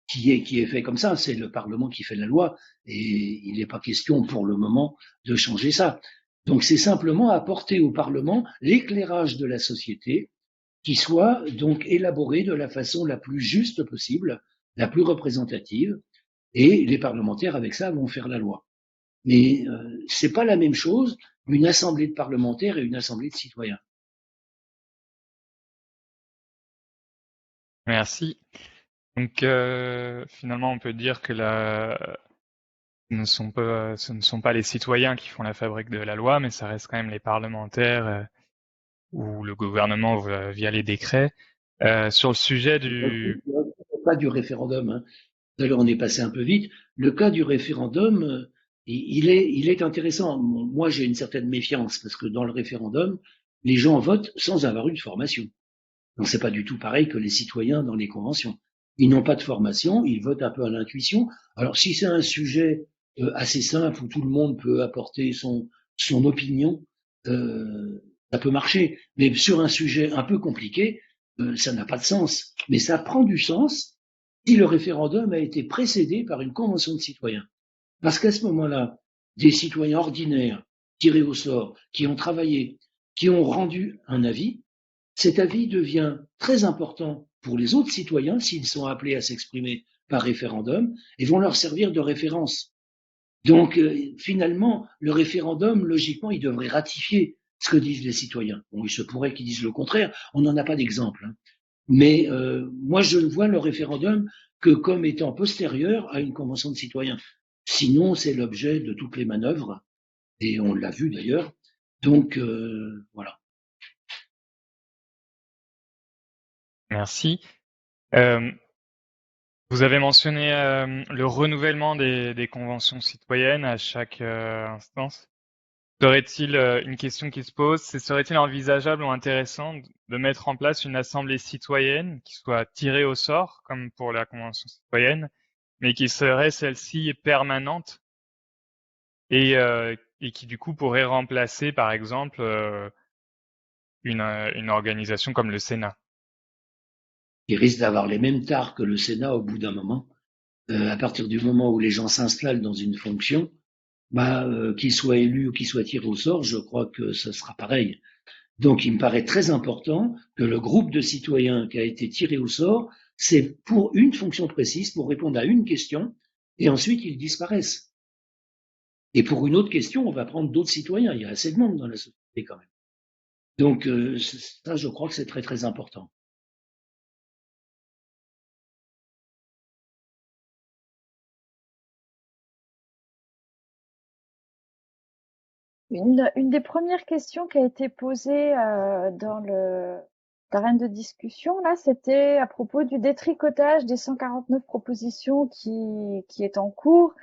qui est fait comme ça. C'est le Parlement qui fait la loi et il n'est pas question pour le moment de changer ça. Donc c'est simplement apporter au Parlement l'éclairage de la société qui soit donc élaboré de la façon la plus juste possible, la plus représentative, et les parlementaires avec ça vont faire la loi. Mais c'est pas la même chose une assemblée de parlementaires et une assemblée de citoyens. Merci. Donc finalement, on peut dire que ce ne sont pas les citoyens qui font la fabrique de la loi, mais ça reste quand même les parlementaires ou le gouvernement via les décrets. Sur le sujet du... Le cas du référendum, hein. Tout à l'heure on est passé un peu vite. Le cas du référendum, il est intéressant. Moi, j'ai une certaine méfiance parce que dans le référendum, les gens votent sans avoir eu de formation. Donc c'est pas du tout pareil que les citoyens dans les conventions. Ils n'ont pas de formation, ils votent un peu à l'intuition. Alors si c'est un sujet assez simple où tout le monde peut apporter son opinion, ça peut marcher. Mais sur un sujet un peu compliqué, ça n'a pas de sens. Mais ça prend du sens si le référendum a été précédé par une convention de citoyens. Parce qu'à ce moment-là, des citoyens ordinaires, tirés au sort, qui ont travaillé, qui ont rendu un avis, cet avis devient très important pour les autres citoyens s'ils sont appelés à s'exprimer par référendum et vont leur servir de référence. Donc finalement, le référendum, logiquement, il devrait ratifier ce que disent les citoyens. Bon, il se pourrait qu'ils disent le contraire, on n'en a pas d'exemple. Hein. Mais moi, je ne vois le référendum que comme étant postérieur à une convention de citoyens. Sinon, c'est l'objet de toutes les manœuvres, et on l'a vu d'ailleurs. Donc voilà. Merci. Vous avez mentionné le renouvellement des conventions citoyennes à chaque instance. Serait-il une question qui se pose, serait-il envisageable ou intéressant de mettre en place une assemblée citoyenne qui soit tirée au sort, comme pour la convention citoyenne, mais qui serait celle-ci permanente et qui du coup pourrait remplacer par exemple une organisation comme le Sénat. Qui risque d'avoir les mêmes tares que le Sénat au bout d'un moment. À partir du moment où les gens s'installent dans une fonction, qu'ils soient élus ou qu'ils soient tirés au sort, je crois que ce sera pareil. Donc, il me paraît très important que le groupe de citoyens qui a été tiré au sort, c'est pour une fonction précise, pour répondre à une question, et ensuite ils disparaissent. Et pour une autre question, on va prendre d'autres citoyens. Il y a assez de monde dans la société quand même. Donc, ça, je crois que c'est très très important. Une des premières questions qui a été posée dans l'arène de discussion, là, c'était à propos du détricotage des 149 propositions qui est en cours,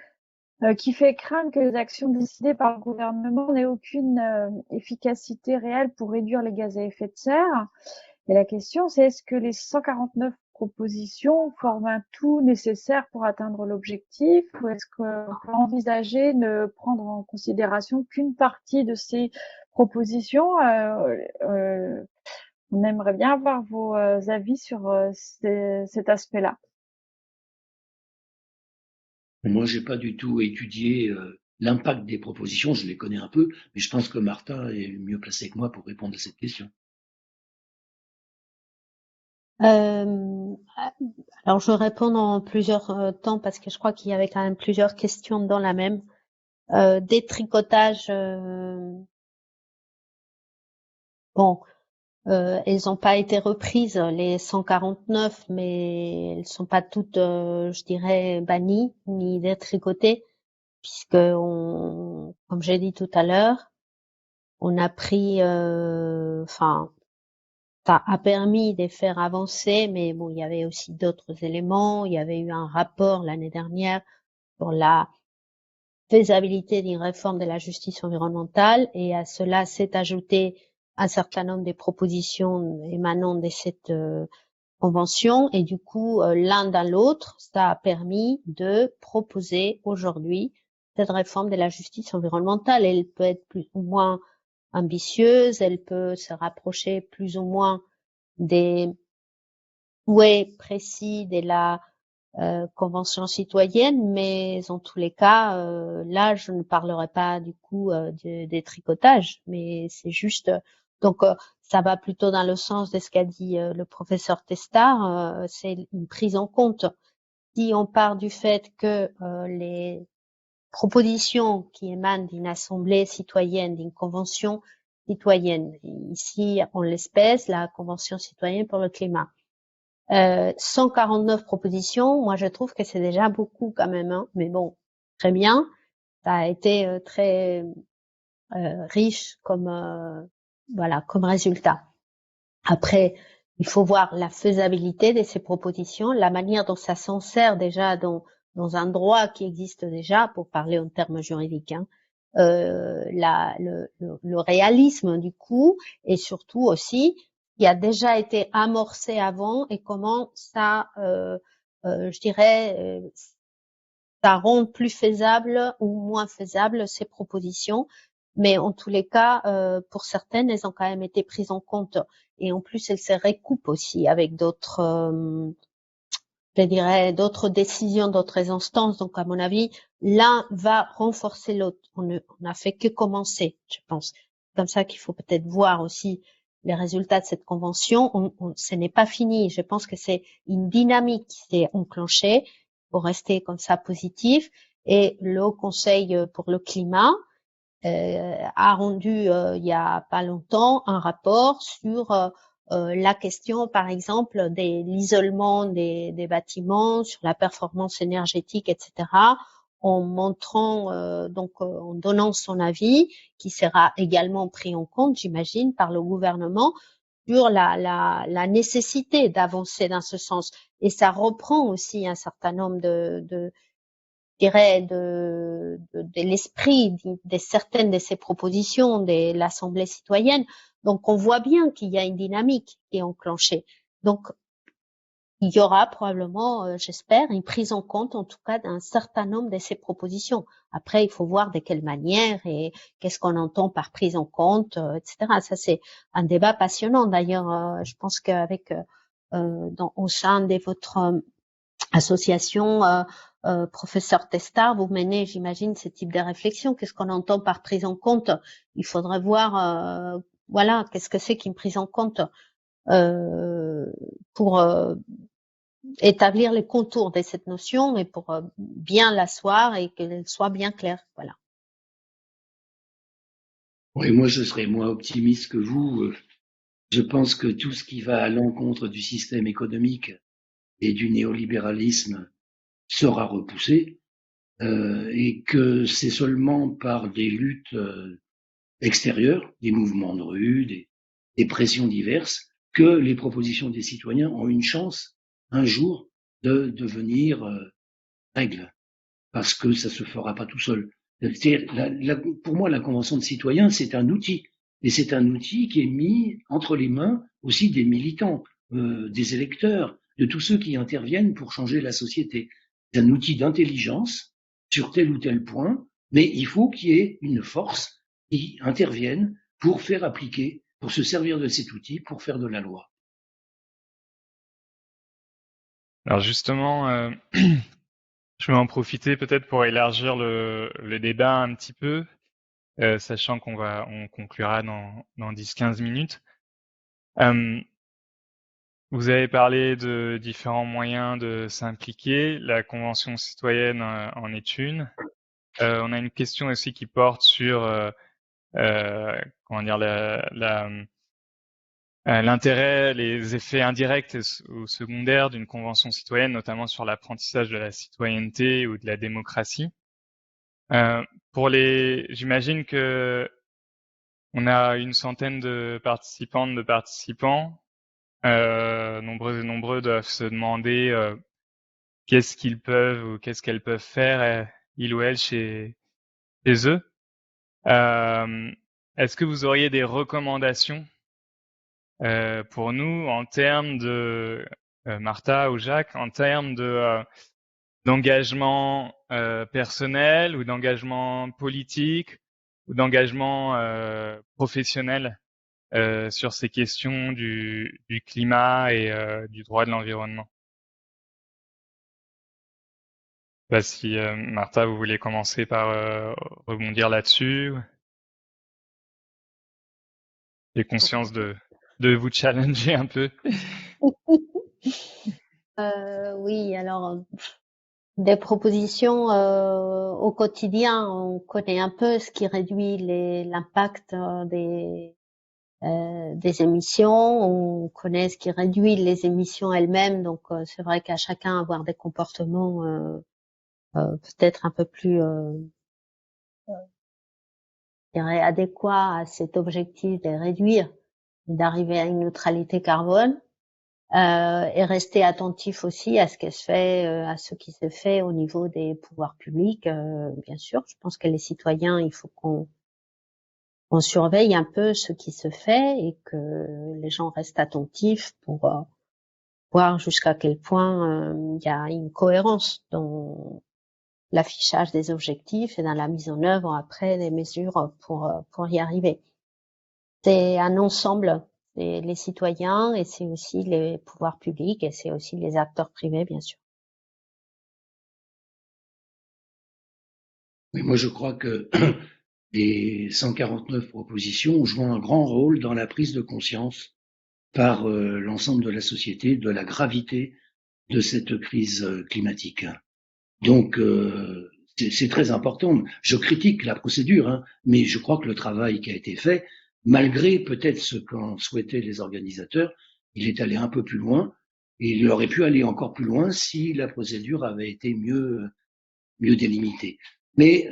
qui fait craindre que les actions décidées par le gouvernement n'aient aucune efficacité réelle pour réduire les gaz à effet de serre. Et la question, c'est est-ce que les 149 propositions forment un tout nécessaire pour atteindre l'objectif, ou est-ce qu'on peut envisager de prendre en considération qu'une partie de ces propositions? On aimerait bien avoir vos avis sur cet aspect-là. Moi, j'ai pas du tout étudié l'impact des propositions. Je les connais un peu, mais je pense que Martin est mieux placé que moi pour répondre à cette question. Alors, je réponds en plusieurs temps parce que je crois qu'il y avait quand même plusieurs questions dans la même. Détricotage, bon, elles n'ont pas été reprises, les 149, mais elles sont pas toutes, je dirais, bannies ni détricotées, puisque comme j'ai dit tout à l'heure, on a pris, enfin, ça a permis de les faire avancer, mais bon, il y avait aussi d'autres éléments. Il y avait eu un rapport l'année dernière sur la faisabilité d'une réforme de la justice environnementale, et à cela s'est ajouté un certain nombre de propositions émanant de cette convention, et du coup, l'un dans l'autre, ça a permis de proposer aujourd'hui cette réforme de la justice environnementale. Elle peut être plus ou moins ambitieuse, elle peut se rapprocher plus ou moins des souhaits précis de la convention citoyenne, mais en tous les cas, là, je ne parlerai pas du coup des tricotages, mais c'est juste, donc ça va plutôt dans le sens de ce qu'a dit le professeur Testard, c'est une prise en compte. Si on part du fait que les propositions qui émanent d'une assemblée citoyenne, d'une convention citoyenne, ici en l'espèce la Convention citoyenne pour le climat, 149 propositions, moi je trouve que c'est déjà beaucoup quand même, hein. Mais bon, très bien, ça a été très riche comme voilà comme résultat. Après, il faut voir la faisabilité de ces propositions, la manière dont ça s'en sert déjà dans un droit qui existe déjà, pour parler en termes juridiques, hein. Le réalisme du coup, et surtout aussi qui a déjà été amorcé avant et comment ça, je dirais, ça rend plus faisable ou moins faisable ces propositions. Mais en tous les cas, pour certaines, elles ont quand même été prises en compte. Et en plus, elles se recoupent aussi avec d'autres, je dirais, d'autres décisions, d'autres instances. Donc, à mon avis, l'un va renforcer l'autre. On n'a fait que commencer, je pense. C'est comme ça qu'il faut peut-être voir aussi les résultats de cette convention. Ce n'est pas fini. Je pense que c'est une dynamique qui s'est enclenchée pour rester comme ça positif. Et le Haut Conseil pour le climat a rendu il y a pas longtemps un rapport sur la question, par exemple, de l'isolement des bâtiments, sur la performance énergétique, etc., en montrant, en donnant son avis, qui sera également pris en compte, j'imagine, par le gouvernement, sur la nécessité d'avancer dans ce sens. Et ça reprend aussi un certain nombre de l'esprit de certaines de ces propositions de l'Assemblée citoyenne. Donc, on voit bien qu'il y a une dynamique qui est enclenchée. Donc, il y aura probablement, j'espère, une prise en compte, en tout cas, d'un certain nombre de ces propositions. Après, il faut voir de quelle manière et qu'est-ce qu'on entend par prise en compte, etc. Ça, c'est un débat passionnant. D'ailleurs, je pense qu'avec au sein de votre association, professeur Testard, vous menez, j'imagine, ce type de réflexion. Qu'est-ce qu'on entend par prise en compte? Il faudrait voir, voilà, qu'est-ce que c'est qu'une prise en compte pour établir les contours de cette notion et pour bien l'asseoir et qu'elle soit bien claire. Voilà. Oui, moi, je serais moins optimiste que vous. Je pense que tout ce qui va à l'encontre du système économique et du néolibéralisme sera repoussé, et que c'est seulement par des luttes extérieures, des mouvements de rue, des pressions diverses, que les propositions des citoyens ont une chance un jour de devenir règle, parce que ça se fera pas tout seul. Pour moi, la Convention de citoyens, c'est un outil, et c'est un outil qui est mis entre les mains aussi des militants, des électeurs, de tous ceux qui interviennent pour changer la société. C'est un outil d'intelligence sur tel ou tel point, mais il faut qu'il y ait une force qui intervienne pour faire appliquer, pour se servir de cet outil, pour faire de la loi. Alors justement, je vais en profiter peut-être pour élargir le débat un petit peu, sachant on conclura dans 10-15 minutes. Vous avez parlé de différents moyens de s'impliquer. La Convention citoyenne en est une. On a une question aussi qui porte sur comment dire l'intérêt, les effets indirects ou secondaires d'une convention citoyenne, notamment sur l'apprentissage de la citoyenneté ou de la démocratie. J'imagine que on a une centaine de participantes, de participants. Nombreux et nombreux doivent se demander qu'est-ce qu'ils peuvent ou qu'est-ce qu'elles peuvent faire, ils ou elles, chez eux. Est-ce que vous auriez des recommandations pour nous en termes de Martha ou Jacques, en termes d'engagement personnel ou d'engagement politique ou d'engagement professionnel sur ces questions du climat et du droit de l'environnement? Bah, si Martha, vous voulez commencer par rebondir là-dessus. J'ai conscience de vous challenger un peu. Oui, alors des propositions au quotidien, on connaît un peu ce qui réduit l'impact des émissions, on connaît ce qui réduit les émissions elles-mêmes, donc c'est vrai qu'à chacun avoir des comportements peut-être un peu plus je dirais adéquats à cet objectif de réduire et d'arriver à une neutralité carbone. Et rester attentif aussi à ce qui se fait, à ce qui se fait au niveau des pouvoirs publics, bien sûr. Je pense que les citoyens, il faut qu'on surveille un peu ce qui se fait et que les gens restent attentifs pour voir jusqu'à quel point il y a une cohérence dans l'affichage des objectifs et dans la mise en œuvre après des mesures pour y arriver. C'est un ensemble. C'est les citoyens et c'est aussi les pouvoirs publics et c'est aussi les acteurs privés, bien sûr. Mais moi, je crois que les 149 propositions jouent un grand rôle dans la prise de conscience par l'ensemble de la société de la gravité de cette crise climatique. Donc, c'est très important. Je critique la procédure, hein, mais je crois que le travail qui a été fait, malgré peut-être ce qu'en souhaitaient les organisateurs, il est allé un peu plus loin, et il aurait pu aller encore plus loin si la procédure avait été mieux délimitée. Mais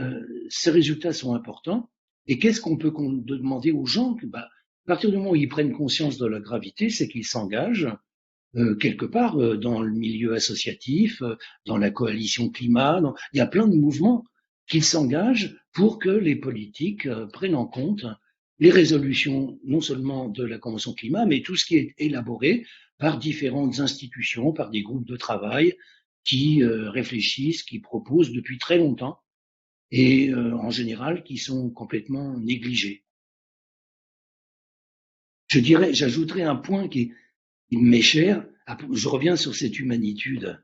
ces résultats sont importants, et qu'est-ce qu'on peut demander aux gens? À partir du moment où ils prennent conscience de la gravité, c'est qu'ils s'engagent quelque part dans le milieu associatif, dans la coalition climat. Il y a plein de mouvements qui s'engagent pour que les politiques prennent en compte les résolutions non seulement de la Convention climat, mais tout ce qui est élaboré par différentes institutions, par des groupes de travail qui réfléchissent, qui proposent depuis très longtemps et en général qui sont complètement négligés. J'ajouterais un point qui m'est cher. Je reviens sur cette humanitude.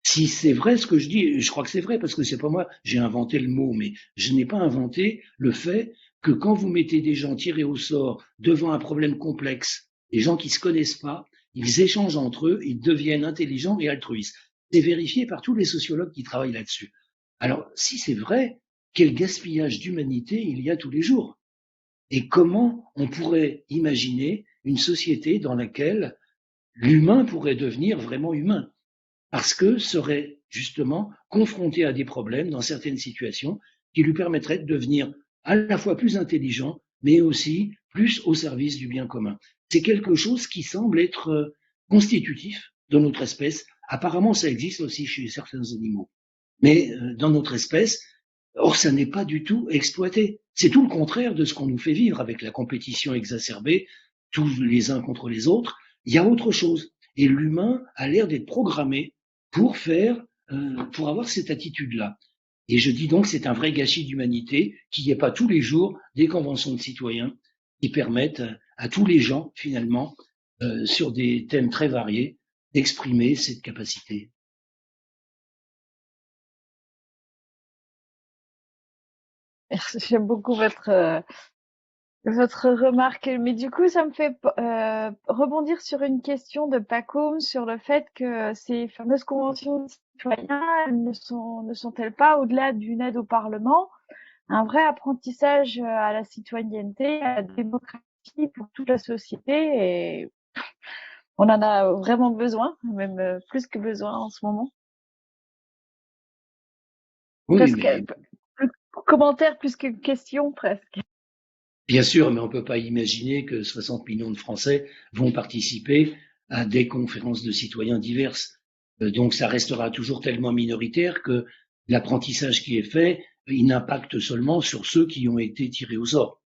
Si c'est vrai ce que je dis, je crois que c'est vrai parce que c'est pas moi, j'ai inventé le mot, mais je n'ai pas inventé le fait que quand vous mettez des gens tirés au sort devant un problème complexe, des gens qui se connaissent pas, ils échangent entre eux, ils deviennent intelligents et altruistes. C'est vérifié par tous les sociologues qui travaillent là-dessus. Alors, si c'est vrai, quel gaspillage d'humanité il y a tous les jours. Et comment on pourrait imaginer une société dans laquelle l'humain pourrait devenir vraiment humain, parce que serait justement confronté à des problèmes dans certaines situations qui lui permettraient de devenir à la fois plus intelligent, mais aussi plus au service du bien commun. C'est quelque chose qui semble être constitutif de notre espèce. Apparemment, ça existe aussi chez certains animaux. Mais dans notre espèce, or, ça n'est pas du tout exploité. C'est tout le contraire de ce qu'on nous fait vivre avec la compétition exacerbée, tous les uns contre les autres. Il y a autre chose. Et l'humain a l'air d'être programmé pour pour avoir cette attitude-là. Et je dis donc que c'est un vrai gâchis d'humanité qu'il n'y ait pas tous les jours des conventions de citoyens qui permettent à tous les gens, finalement, sur des thèmes très variés, d'exprimer cette capacité. J'aime beaucoup votre remarque, mais du coup, ça me fait rebondir sur une question de Pacoum sur le fait que ces fameuses conventions de citoyens, elles ne sont-elles pas, au-delà d'une aide au Parlement, un vrai apprentissage à la citoyenneté, à la démocratie pour toute la société, et on en a vraiment besoin, même plus que besoin en ce moment. Oui, Presque, mais commentaire plus que question, presque. bien sûr, mais on ne peut pas imaginer que 60 millions de Français vont participer à des conférences de citoyens diverses. Donc ça restera toujours tellement minoritaire que l'apprentissage qui est fait, il n'impacte seulement sur ceux qui ont été tirés au sort.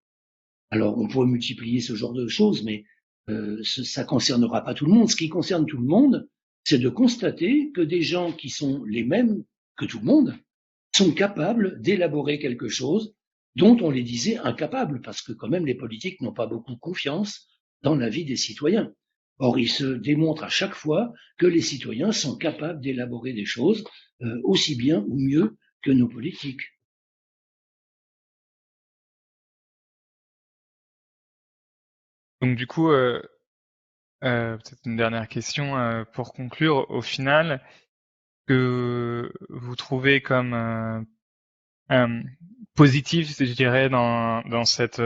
Alors on pourrait multiplier ce genre de choses, mais ça concernera pas tout le monde. Ce qui concerne tout le monde, c'est de constater que des gens qui sont les mêmes que tout le monde sont capables d'élaborer quelque chose dont on les disait incapables, parce que quand même les politiques n'ont pas beaucoup confiance dans la vie des citoyens. Or, il se démontre à chaque fois que les citoyens sont capables d'élaborer des choses aussi bien ou mieux que nos politiques. Donc du coup, peut-être une dernière question pour conclure. Au final, que vous trouvez comme positif, je dirais, dans cet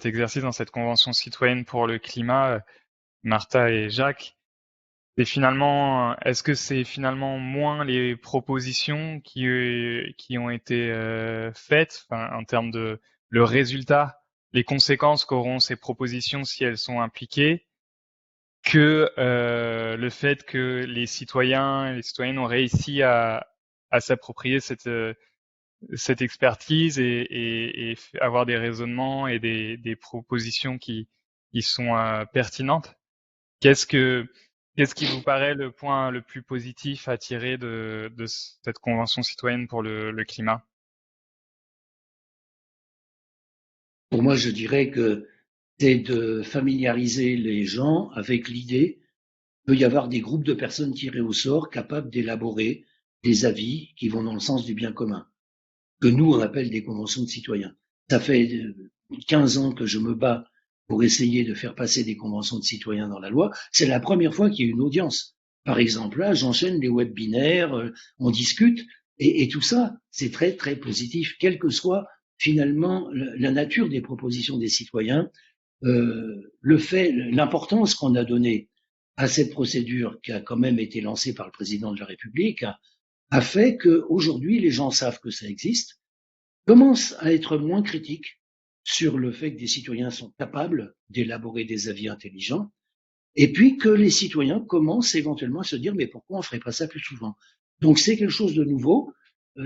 exercice, dans cette convention citoyenne pour le climat, Martha et Jacques, c'est finalement, est-ce que c'est finalement moins les propositions qui ont été faites, enfin, en termes de le résultat, les conséquences qu'auront ces propositions si elles sont impliquées, que le fait que les citoyens et les citoyennes ont réussi à s'approprier cette expertise et avoir des raisonnements et des propositions qui sont pertinentes. Qu'est-ce qui vous paraît le point le plus positif à tirer de cette convention citoyenne pour le climat? Pour moi, je dirais que c'est de familiariser les gens avec l'idée qu'il peut y avoir des groupes de personnes tirées au sort capables d'élaborer des avis qui vont dans le sens du bien commun, que nous, on appelle des conventions de citoyens. Ça fait 15 ans que je me bats pour essayer de faire passer des conventions de citoyens dans la loi. C'est la première fois qu'il y a une audience. Par exemple, là, j'enchaîne les webinaires, on discute, et tout ça, c'est très, très positif, quelle que soit finalement la nature des propositions des citoyens. L'importance qu'on a donnée à cette procédure qui a quand même été lancée par le président de la République a fait qu'aujourd'hui, les gens savent que ça existe, commencent à être moins critiques sur le fait que des citoyens sont capables d'élaborer des avis intelligents, et puis que les citoyens commencent éventuellement à se dire mais pourquoi on ne ferait pas ça plus souvent? Donc c'est quelque chose de nouveau.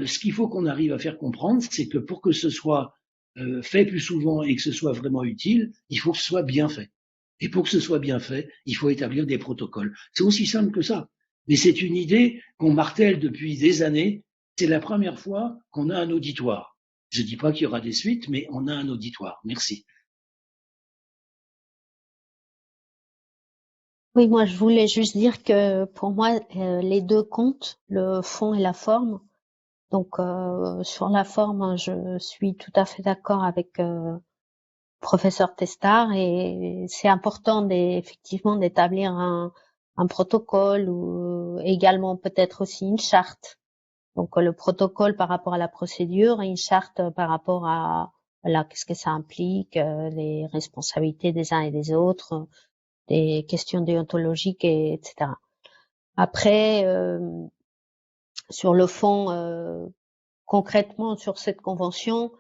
Ce qu'il faut qu'on arrive à faire comprendre, c'est que pour que ce soit fait plus souvent et que ce soit vraiment utile, il faut que ce soit bien fait. Et pour que ce soit bien fait, il faut établir des protocoles. C'est aussi simple que ça. Mais c'est une idée qu'on martèle depuis des années. C'est la première fois qu'on a un auditoire. Je ne dis pas qu'il y aura des suites, mais on a un auditoire. Merci. Oui, moi, je voulais juste dire que pour moi, les deux comptent, le fond et la forme. Donc, sur la forme, je suis tout à fait d'accord avec professeur Testard et c'est important effectivement d'établir un protocole ou également peut-être aussi une charte. Donc, le protocole par rapport à la procédure et une charte par rapport à voilà, qu'est-ce que ça implique, les responsabilités des uns et des autres, des questions déontologiques, etc. Après, sur le fond, concrètement sur cette convention,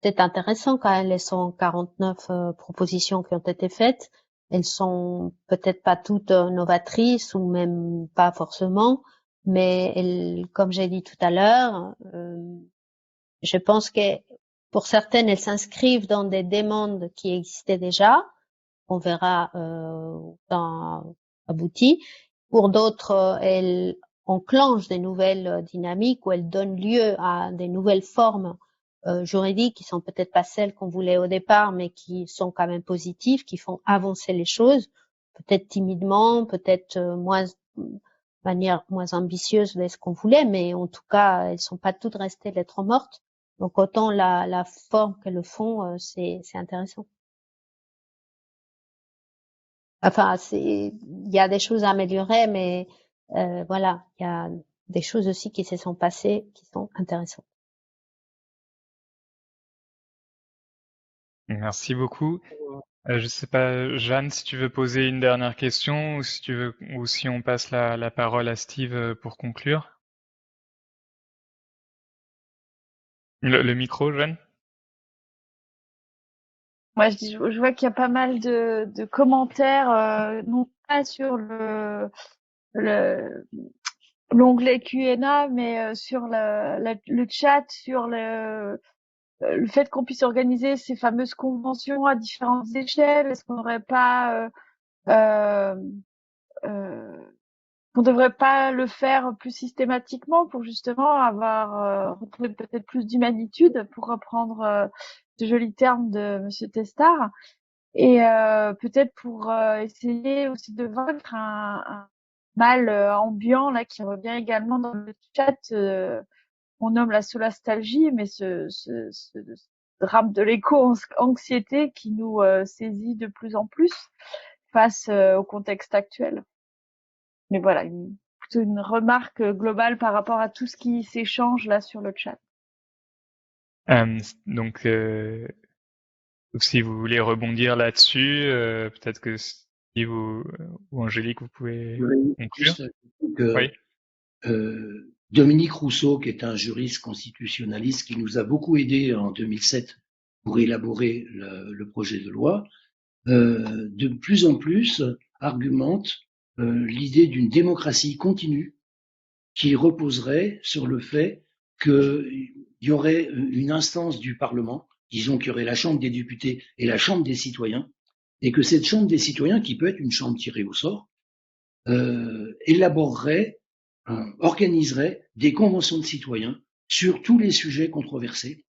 c'est intéressant quand même les 149 propositions qui ont été faites. Elles sont peut-être pas toutes novatrices ou même pas forcément, mais elles, comme j'ai dit tout à l'heure, je pense que pour certaines, elles s'inscrivent dans des demandes qui existaient déjà. On verra dans abouti. Pour d'autres, elles enclenchent des nouvelles dynamiques ou elles donnent lieu à des nouvelles formes juridiques qui sont peut-être pas celles qu'on voulait au départ, mais qui sont quand même positives, qui font avancer les choses, peut-être timidement, peut-être moins manière moins ambitieuse de ce qu'on voulait, mais en tout cas, elles sont pas toutes restées lettres mortes. Donc autant la forme que le fond, c'est intéressant. Enfin, il y a des choses à améliorer, mais voilà, il y a des choses aussi qui se sont passées qui sont intéressantes. Merci beaucoup. Je sais pas, Jeanne, si tu veux poser une dernière question ou si on passe la parole à Steve pour conclure. Le micro, Jeanne? Moi, je vois qu'il y a pas mal de commentaires, non pas sur le l'onglet Q&A, mais sur le chat, sur le fait qu'on puisse organiser ces fameuses conventions à différentes échelles. Est-ce qu'on n'aurait pas euh, euh, qu'on devrait pas le faire plus systématiquement pour justement avoir retrouvé peut-être plus d'humanitude, pour reprendre ce joli terme de Monsieur Testard, et peut-être pour essayer aussi de vaincre un mal ambiant là qui revient également dans le chat. On nomme la solastalgie, mais ce drame de l'éco-anxiété qui nous saisit de plus en plus face au contexte actuel. Mais voilà, plutôt une remarque globale par rapport à tout ce qui s'échange là sur le chat. Donc, si vous voulez rebondir là-dessus, peut-être que Steve ou Angélique, vous pouvez conclure. Juste que Oui. Dominique Rousseau, qui est un juriste constitutionnaliste qui nous a beaucoup aidé en 2007 pour élaborer le projet de loi, de plus en plus argumente l'idée d'une démocratie continue qui reposerait sur le fait qu'il y aurait une instance du Parlement, disons qu'il y aurait la Chambre des députés et la Chambre des citoyens, et que cette Chambre des citoyens, qui peut être une chambre tirée au sort, élaborerait, organiserait des conventions de citoyens sur tous les sujets controversés,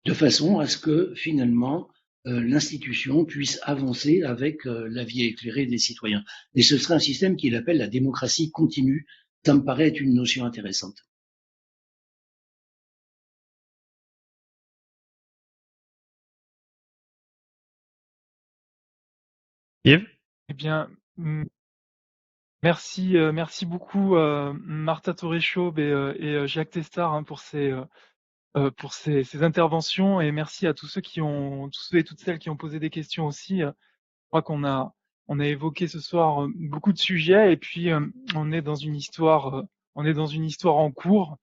de façon à ce que finalement l'institution puisse avancer avec l'avis éclairé des citoyens. Et ce serait un système qu'il appelle la démocratie continue. Ça me paraît être une notion intéressante. Yves? Eh bien, merci beaucoup Martha Torreschaub et Jacques Testard hein, pour ces interventions, et merci à tous ceux et toutes celles qui ont posé des questions aussi. Je crois qu'on a évoqué ce soir beaucoup de sujets, et puis on est dans une histoire en cours,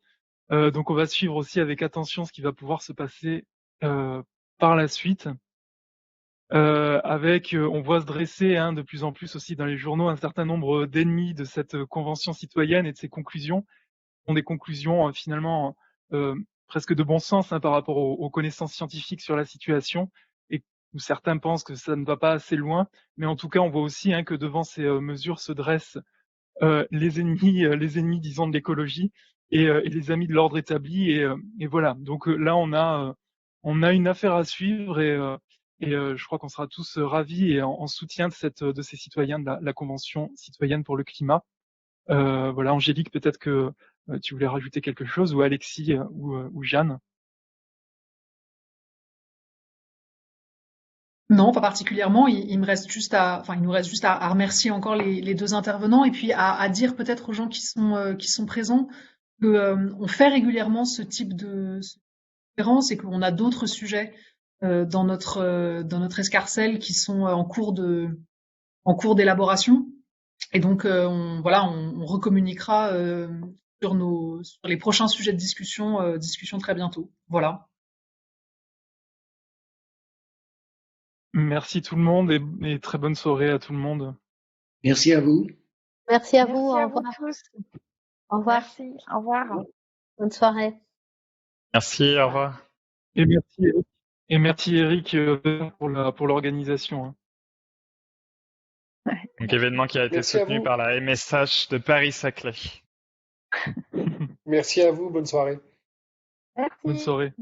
donc on va suivre aussi avec attention ce qui va pouvoir se passer par la suite. On voit se dresser hein, de plus en plus aussi dans les journaux un certain nombre d'ennemis de cette convention citoyenne et de ses conclusions. Ce sont des conclusions finalement presque de bon sens hein, par rapport aux connaissances scientifiques sur la situation, et où certains pensent que ça ne va pas assez loin, mais en tout cas, on voit aussi que devant ces mesures se dressent les ennemis, disons, de l'écologie et les amis de l'ordre établi. Et voilà. Donc là, on a une affaire à suivre et je crois qu'on sera tous ravis et en soutien de ces citoyens de la Convention citoyenne pour le climat. Voilà, Angélique, peut-être que tu voulais rajouter quelque chose, ou Alexis ou Jeanne. Non, pas particulièrement. Il me reste juste il nous reste juste à remercier encore les deux intervenants et puis à dire peut-être aux gens qui sont présents que on fait régulièrement ce type de conférence et qu'on a d'autres sujets dans notre escarcelle qui sont en cours d'élaboration. Et donc on recommuniquera sur les prochains sujets de discussion très bientôt. Voilà. Merci tout le monde et très bonne soirée à tout le monde. Merci à vous. Merci à vous. Merci Au à vous revoir. tous. Au revoir. Merci. Au revoir. Bonne soirée. Merci, au revoir. Et merci Eric pour l'organisation. Donc, événement qui a été Merci à soutenu vous. par la MSH de Paris-Saclay. Merci à vous, bonne soirée. Merci. Bonne soirée.